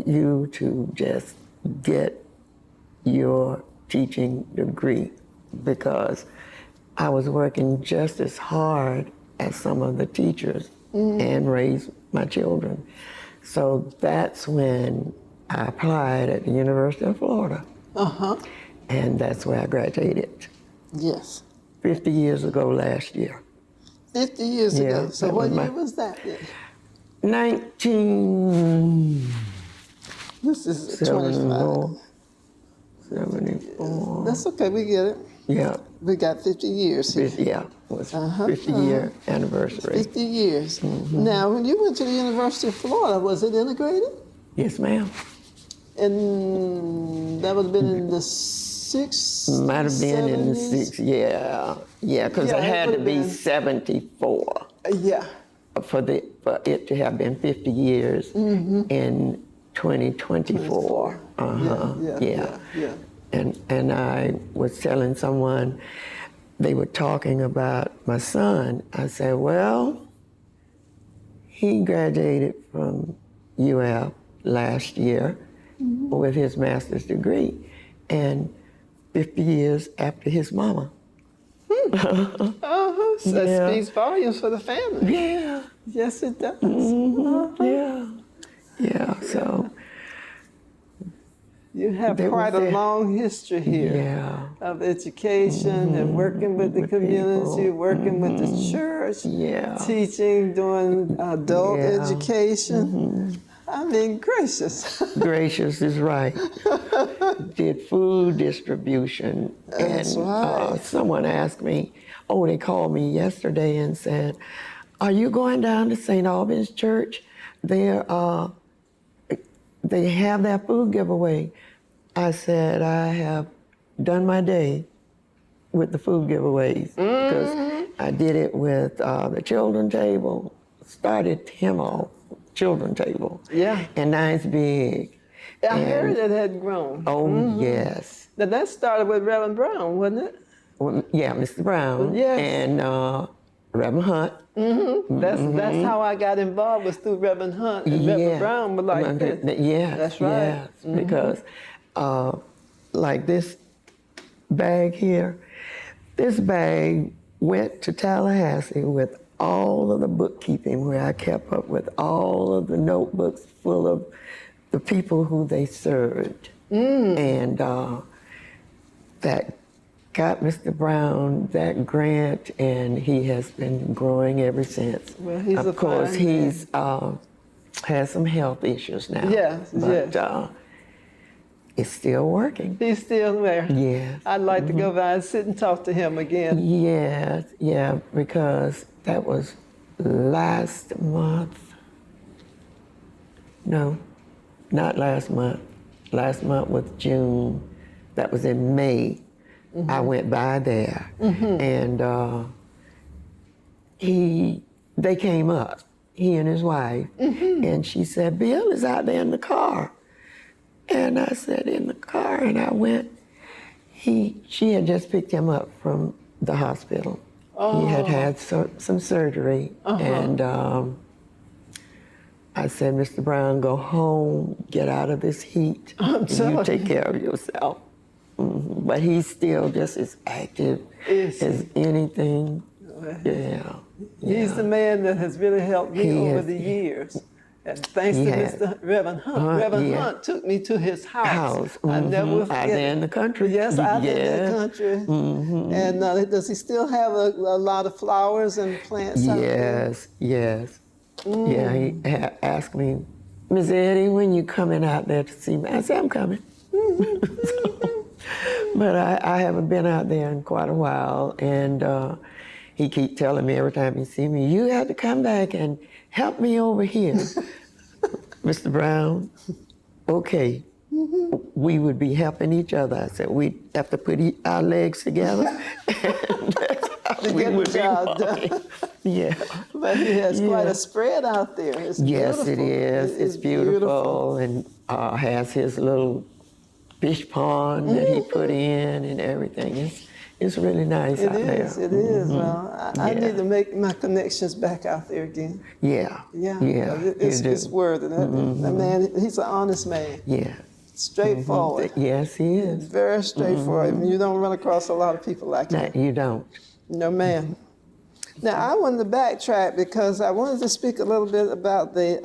you to just get your teaching degree, because I was working just as hard as some of the teachers and raised my children. So that's when I applied at the University of Florida. And that's where I graduated. Yes. 50 years ago last year. 50 years ago. So what year was that then? 19... This is 25. 74. That's okay, we get it. Yeah. We got 50 years here. Yeah, it was 50-year anniversary. 50 years. Now, when you went to the University of Florida, was it integrated? Yes, ma'am. And that would have been in the 60s? Might have been in the 60s, yeah, because it had to be 74. Yeah. For it to have been 50 years in 2024. Yeah. And I was telling someone, they were talking about my son. I said, well, he graduated from UF last year with his master's degree, and 50 years after his mama. So that speaks volumes for the family. Yeah. Yes, it does. Yeah, so. You have quite a long history here of education and working with the community, people. Working with the church, teaching, doing adult education. I mean, gracious. Gracious is right. Did food distribution. That's right. Someone asked me, they called me yesterday and said, are you going down to St. Albans Church? They have that food giveaway. I said, I have done my day with the food giveaways, because I did it with the children's table, started him off, children's table. Yeah. And now it's big. I heard it had grown. Oh, yes. Now that started with Reverend Brown, wasn't it? Well, yeah, Mr. Brown. Yes. And Reverend Hunt. That's how I got involved, was through Reverend Hunt, and Reverend Brown was like this. Yes, That's right. yes, because like this bag here, this bag went to Tallahassee with all of the bookkeeping, where I kept up with all of the notebooks full of the people who they served. And that got Mr. Brown that grant, and he has been growing ever since. Well, he's of course, he's has some health issues now. Yes, but it's still working. He's still there. Yes. I'd like to go by and sit and talk to him again. Yes, yeah, because that was last month. No, not last month. Last month was June. That was in May. I went by there, and they came up, he and his wife, and she said, "Bill is out there in the car." And I said, "In the car?" And I went. She had just picked him up from the hospital. He had had some surgery, and I said, "Mr. Brown, go home, get out of this heat, and you take care of yourself." But he's still just as active as anything. Yeah. He's the man that has really helped me over the years. And thanks to Mr. Reverend Hunt. Reverend Hunt took me to his house. I never forget. Out there in the country. Yes, out there in the country. And does he still have a lot of flowers and plants out there? Yes. Yeah, he asked me, "Miss Eddie, when you coming out there to see me?" I said, "I'm coming." But I haven't been out there in quite a while, and he keep telling me every time he see me, "You have to come back and help me over here." Mr. Brown, okay, we would be helping each other. I said, we have to put our legs together, and that's how we would be working. Yeah. But he has quite a spread out there. It's yes, beautiful. it is. It's beautiful, and has his little fish pond that he put in and everything. It's really nice out there. It is. Well, I need to make my connections back out there again. Yeah. It's worthy. That man, he's an honest man. Yeah. Straightforward. Yes, he is. Very straightforward. You don't run across a lot of people like that. No, you don't. No, ma'am. Now, I wanted to backtrack because I wanted to speak a little bit about the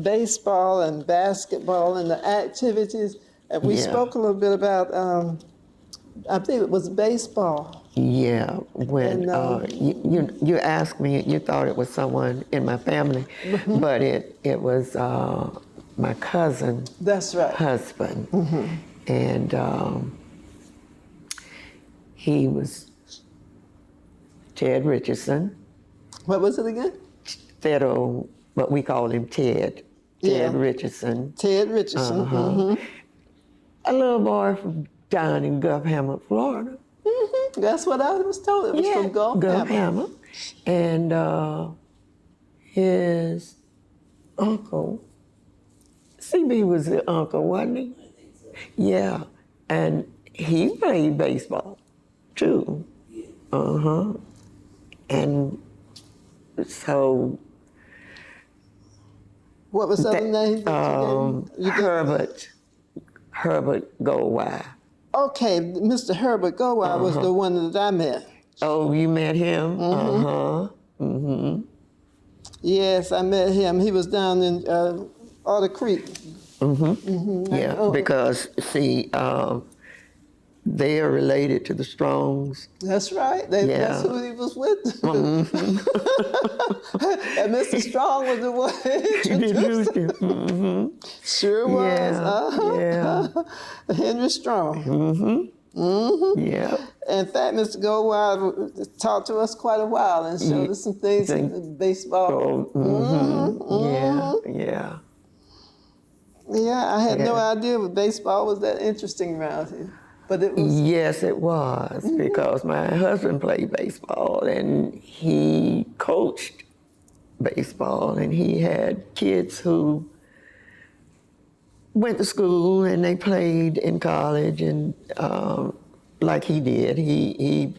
baseball and basketball and the activities. And we spoke a little bit about, I think it was baseball. Yeah, when you asked me, you thought it was someone in my family, but it was my cousin. That's right. Husband, and he was Ted Richardson. What was it again? Thedo, but we called him Ted. Ted Richardson. Ted Richardson. A little boy from down in Gulf Hamlet, Florida. That's what I was told. It was from Gulf Hamlet. And his uncle, CB was the uncle, wasn't he? Yeah, and he played baseball too. And so. What was the other name? Herbert Goldwire. Okay, Mr. Herbert Goldwire was the one that I met. Oh, you met him? Yes, I met him. He was down in Otter Creek. Yeah, because see, they are related to the Strongs. That's right. That's who he was with. And Mr. Strong was the one who introduced him. Sure was. Henry Strong. Yeah. In fact, Mr. Goldwire talked to us quite a while and showed us some things in baseball. Yeah, I had no idea that baseball was that interesting around here. But it was. Yes, it was, because my husband played baseball and he coached baseball, and he had kids who went to school and they played in college, and like he did, he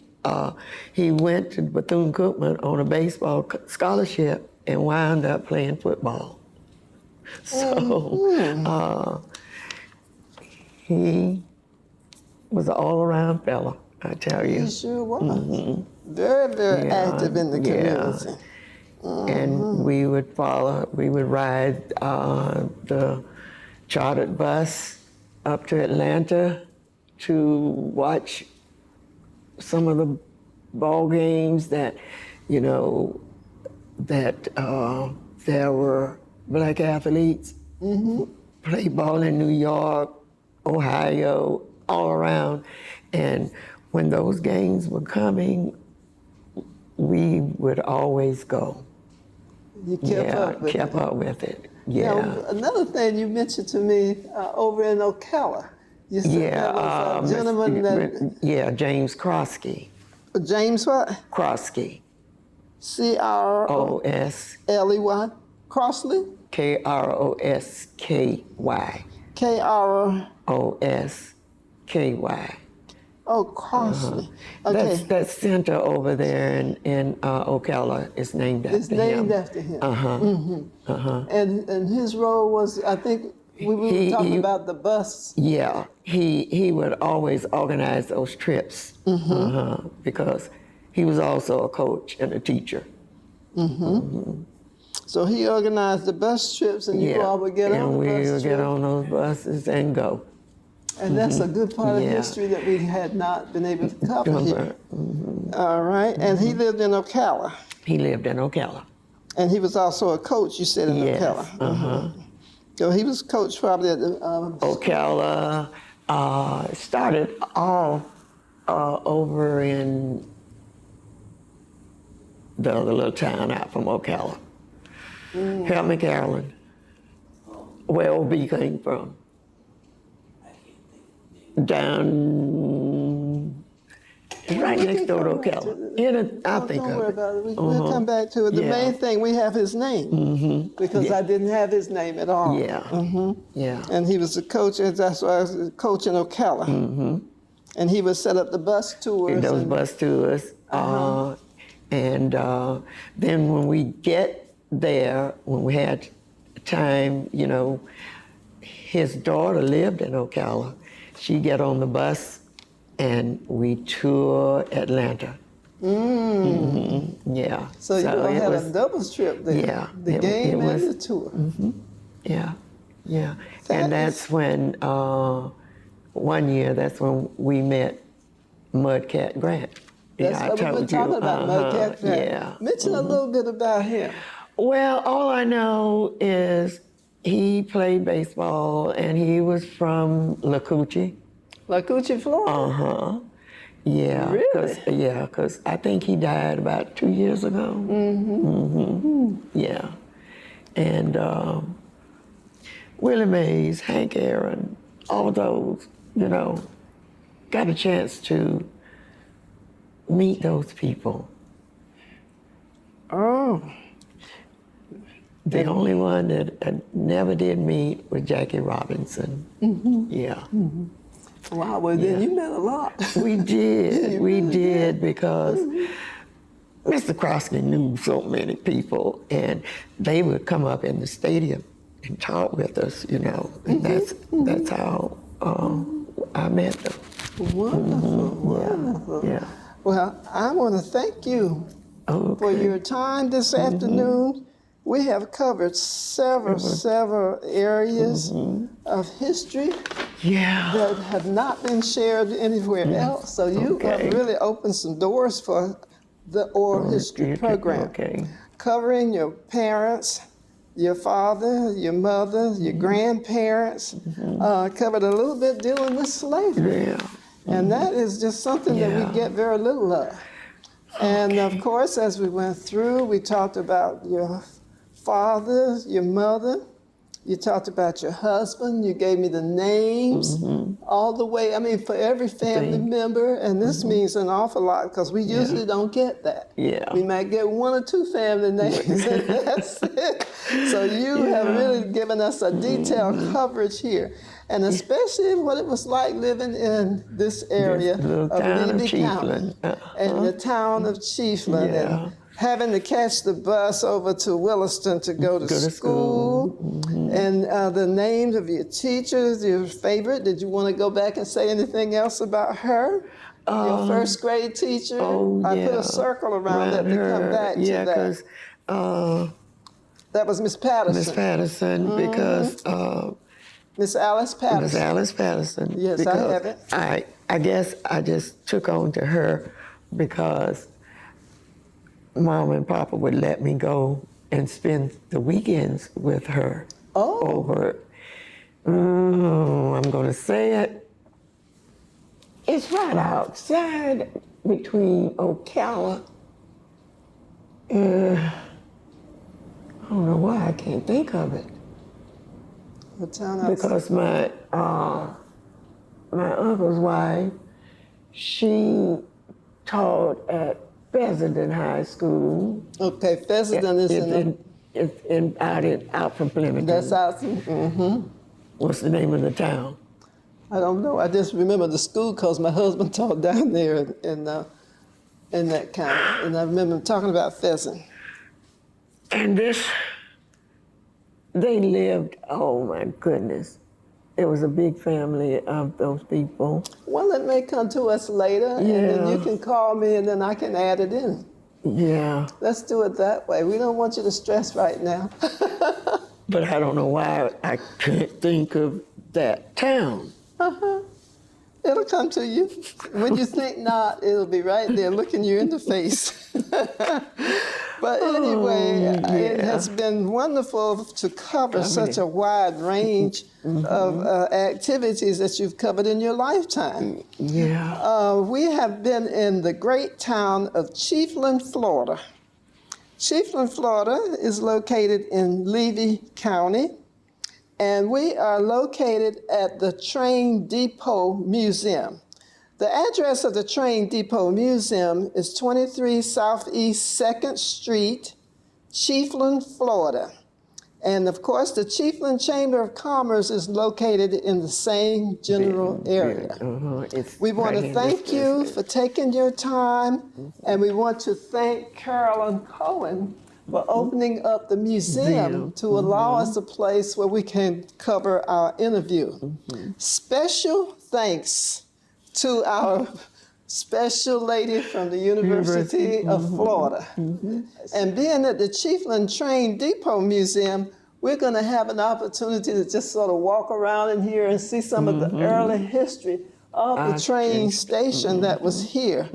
went to Bethune-Cookman on a baseball scholarship and wound up playing football. So he was an all-around fella, I tell you. He sure was. Very, very active in the community. And we would ride the chartered bus up to Atlanta to watch some of the ball games that, there were black athletes play ball in New York, Ohio, all around. And when those games were coming, we would always go. You kept up with it. Yeah. Now, another thing you mentioned to me over in Ocala, you said there was a gentleman that... Yeah, James Crosky. James what? Crosky. C-R-O-S-L-E-Y? Crossley? K-R-O-S-K-Y. K-R-O-S-K-Y. Oh, Crossley. Okay. That center over there in Ocala is named after him. It's named after him. And his role was, I think, we were talking about the bus. Yeah, he would always organize those trips because he was also a coach and a teacher. So he organized the bus trips, and you all would get on the bus and we would get on those buses and go. And that's a good part of history that we had not been able to cover here. All right, and he lived in Ocala. He lived in Ocala. And he was also a coach, you said, in Ocala. So he was coach probably at the... Ocala started off over in the other little town out from Ocala. Help me, Carolyn. Where OB came from. Down, right next door to Ocala. I'll think of it. Don't worry about it. We'll come back to it. The main thing, we have his name. Because I didn't have his name at all. And he was a coach, and that's why I was a coach in Ocala. And he would set up the bus tours. Those bus tours. And then when we get there, when we had time, his daughter lived in Ocala. She'd get on the bus and we tour Atlanta. Yeah. So you all had a double trip there. Yeah. The game and the tour. Yeah. And that's when, one year, that's when we met Mudcat Grant. That's what we've been talking about, Mudcat Grant. Yeah. Mention a little bit about him. Well, all I know is he played baseball, and he was from Lacoochee. Lacoochee, Florida? Yeah. Really? Because I think he died about 2 years ago. Yeah. And Willie Mays, Hank Aaron, all those, got a chance to meet those people. Oh. The only one that I never did meet was Jackie Robinson. Yeah. Wow, well then you met a lot. We did. We did because Mr. Crosky knew so many people, and they would come up in the stadium and talk with us, and that's how I met them. Wonderful. Yeah. Well, I want to thank you for your time this afternoon. We have covered several areas of history that have not been shared anywhere else. So you have really opened some doors for the oral history program, covering your parents, your father, your mother, your grandparents, covered a little bit dealing with slavery. And that is just something that we get very little of. And of course, as we went through, we talked about your father, your mother, You talked about your husband. You gave me the names all the way. I mean, for every family member. And this means an awful lot because we usually don't get that. Yeah. We might get one or two family names and that's it. So you have really given us a detailed coverage here. And especially what it was like living in this area of Levy County and the town of Chiefland and having to catch the bus over to Williston to go to school. And the names of your teachers, your favorite. Did you want to go back and say anything else about her? Your first grade teacher? I put a circle around that to come back to that. Yeah, because that was Miss Patterson. Miss Patterson, because Miss Alice Patterson. Miss Alice Patterson. Yes, because I have it. I guess I just took on to her because Mom and Papa would let me go and spend the weekends with her over, I'm going to say it, it's right outside between Ocala and, I don't know why I can't think of it. The town outside. Because my uncle's wife, she taught at Fessenden High School. Okay, Fessenden is out from Flemington. That's out. What's the name of the town? I don't know. I just remember the school because my husband taught down there in that county, and I remember him talking about Fessenden. And they lived. Oh my goodness. It was a big family of those people. Well, it may come to us later, and then you can call me, and then I can add it in. Yeah. Let's do it that way. We don't want you to stress right now. But I don't know why I can't think of that town. It'll come to you. When you think not, it'll be right there looking you in the face. But anyway, it has been wonderful to cover such a wide range of activities that you've covered in your lifetime. Yeah. We have been in the great town of Chiefland, Florida. Chiefland, Florida is located in Levy County, and we are located at the Train Depot Museum. The address of the Train Depot Museum is 23 Southeast 2nd Street, Chiefland, Florida. And of course, the Chiefland Chamber of Commerce is located in the same general area. We want to thank you for taking your time, and we want to thank Carolyn Cohen for opening up the museum to allow us a place where we can cover our interview. Special thanks to our special lady from the University of Florida. And being at the Chiefland Train Depot Museum, we're going to have an opportunity to just sort of walk around in here and see some of the early history of the train station that was here.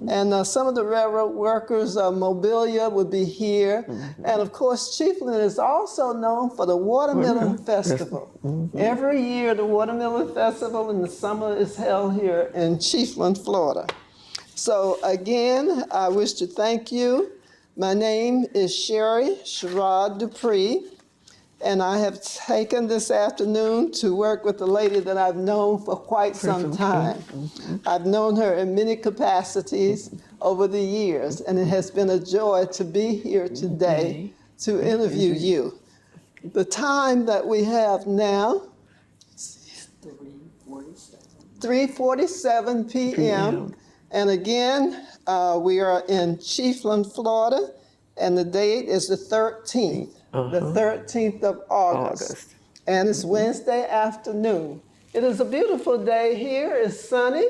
And some of the railroad workers' mobilia would be here. And of course, Chiefland is also known for the Watermelon Festival. Every year, the Watermelon Festival in the summer is held here in Chiefland, Florida. So again, I wish to thank you. My name is Sherrod DuPree. And I have taken this afternoon to work with a lady that I've known for quite some time. I've known her in many capacities over the years, and it has been a joy to be here today to interview you. The time that we have now, 3:47 p.m. And again, we are in Chiefland, Florida, and the date is the 13th. The 13th of August. And it's Wednesday afternoon. It is a beautiful day here. It's sunny.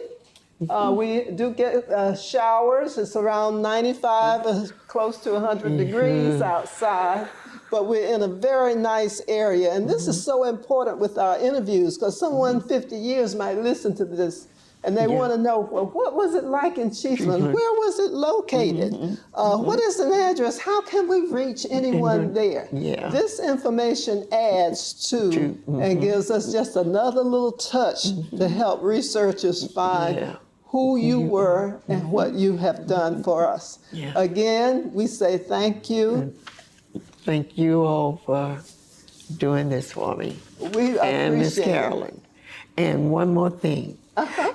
We do get showers. It's around 95, close to 100 degrees outside. But we're in a very nice area. And this is so important with our interviews because someone 50 years might listen to this and they want to know, well, what was it like in Chiefland? Where was it located? What is an address? How can we reach anyone there? This information adds to and gives us just another little touch to help researchers find who you were and what you have done for us. Again, we say thank you. Thank you all for doing this for me. We And Miss appreciate it. Carolyn. And one more thing.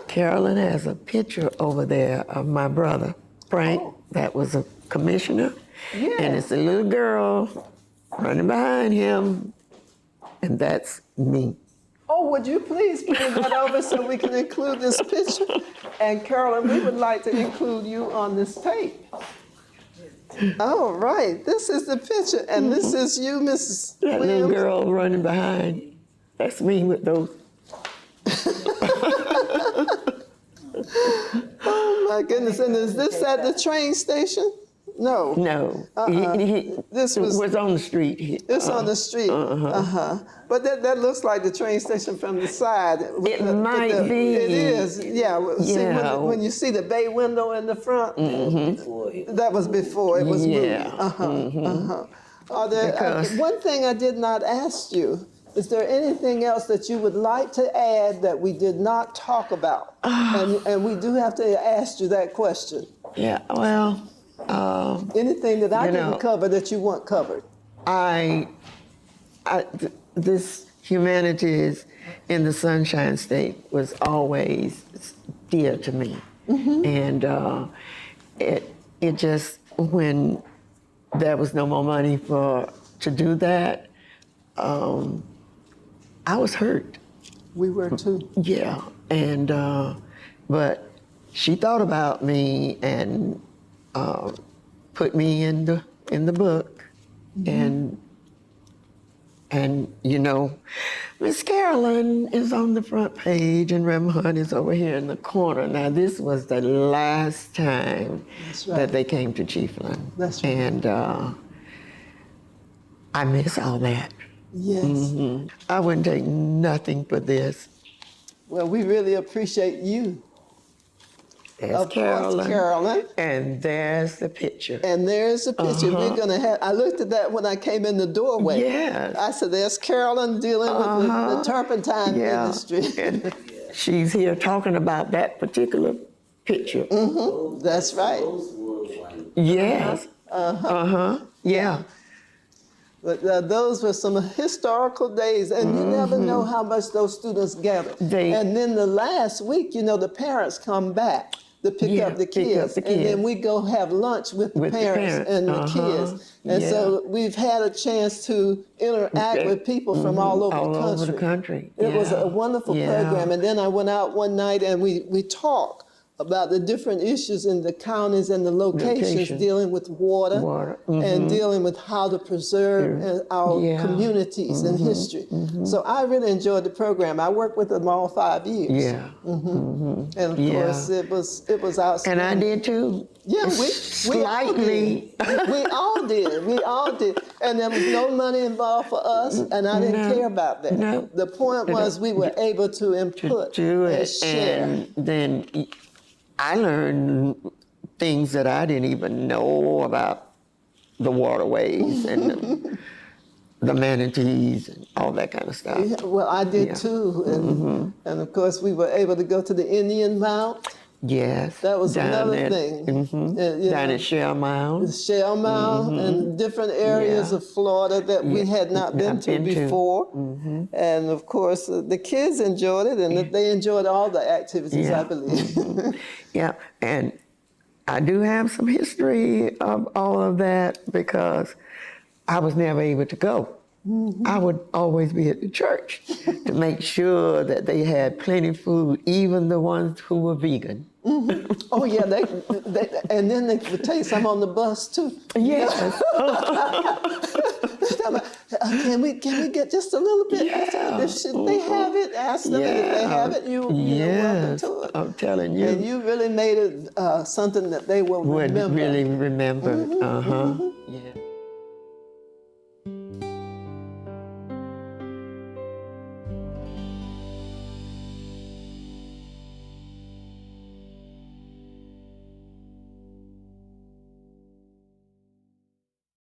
Carolyn has a picture over there of my brother, Frank, that was a commissioner. Yeah. And it's a little girl running behind him, and that's me. Oh, would you please bring that over so we can include this picture? And Carolyn, we would like to include you on this tape. All right, this is the picture, and this is you, Mrs. That Williams. little girl running behind, that's me with those. Oh my goodness, and is this at the train station? No. No, This was on the street. It's on the street. But that looks like the train station from the side. It might be. It is. Yeah. See, Yeah. when you see the bay window in the front, that was before it was Yeah. moved. Are there, one thing I did not ask you, is there anything else that you would like to add that we did not talk about? And we do have to ask you that question. Yeah, well. Anything that I You know, didn't cover that you want covered? This humanities in the Sunshine State was always dear to me. And it just, when there was no more money to do that, I was hurt. We were too. Yeah, and but she thought about me and put me in the book, and you know, Miss Carolyn is on the front page and Rem Hunt is over here in the corner. Now this was the last time that they came to Chiefland. That's right. And I miss all that. Yes. I wouldn't take nothing for this. Well, we really appreciate you. There's Of Carolyn. course, Carolyn. And there's the picture. And there's a picture. We're gonna have. I looked at that when I came in the doorway. Yes. I said, "There's Carolyn dealing with the turpentine industry." And she's here talking about that particular picture. That's right. Yes. Yeah. But those were some historical days, and you never know how much those students gather. And then the last week, you know, the parents come back to pick up the kids, and then we go have lunch with the parents and the kids. And so we've had a chance to interact with people from all over the country. It was a wonderful program. And then I went out one night and we talked about the different issues in the counties and the locations dealing with water, and dealing with how to preserve our communities and history. So I really enjoyed the program. I worked with them all 5 years. Yeah. And of course, it was outstanding. And I did too. Yeah, slightly. We all did. We all did. And there was no money involved for us, and I didn't care about that. No. The point was we were able to input and share. And then I learned things that I didn't even know about the waterways and the manatees and all that kind of stuff. Yeah, well, I did too. And of course, we were able to go to the Indian Mount. Yes. That was down another thing. Down at Shell Mound. Shell Mound and different areas of Florida that we had not been to before. And of course, the kids enjoyed it, and they enjoyed all the activities, I believe. Yeah, and I do have some history of all of that because I was never able to go. I would always be at the church to make sure that they had plenty of food, even the ones who were vegan. Oh yeah, they and then they would take some on the bus too. Yes. Can we get just a little bit? Yeah. If they have it, ask them. And if they have it, you're welcome to it. I'm telling you. And you really made it something that they will Would remember. really remember. Yeah.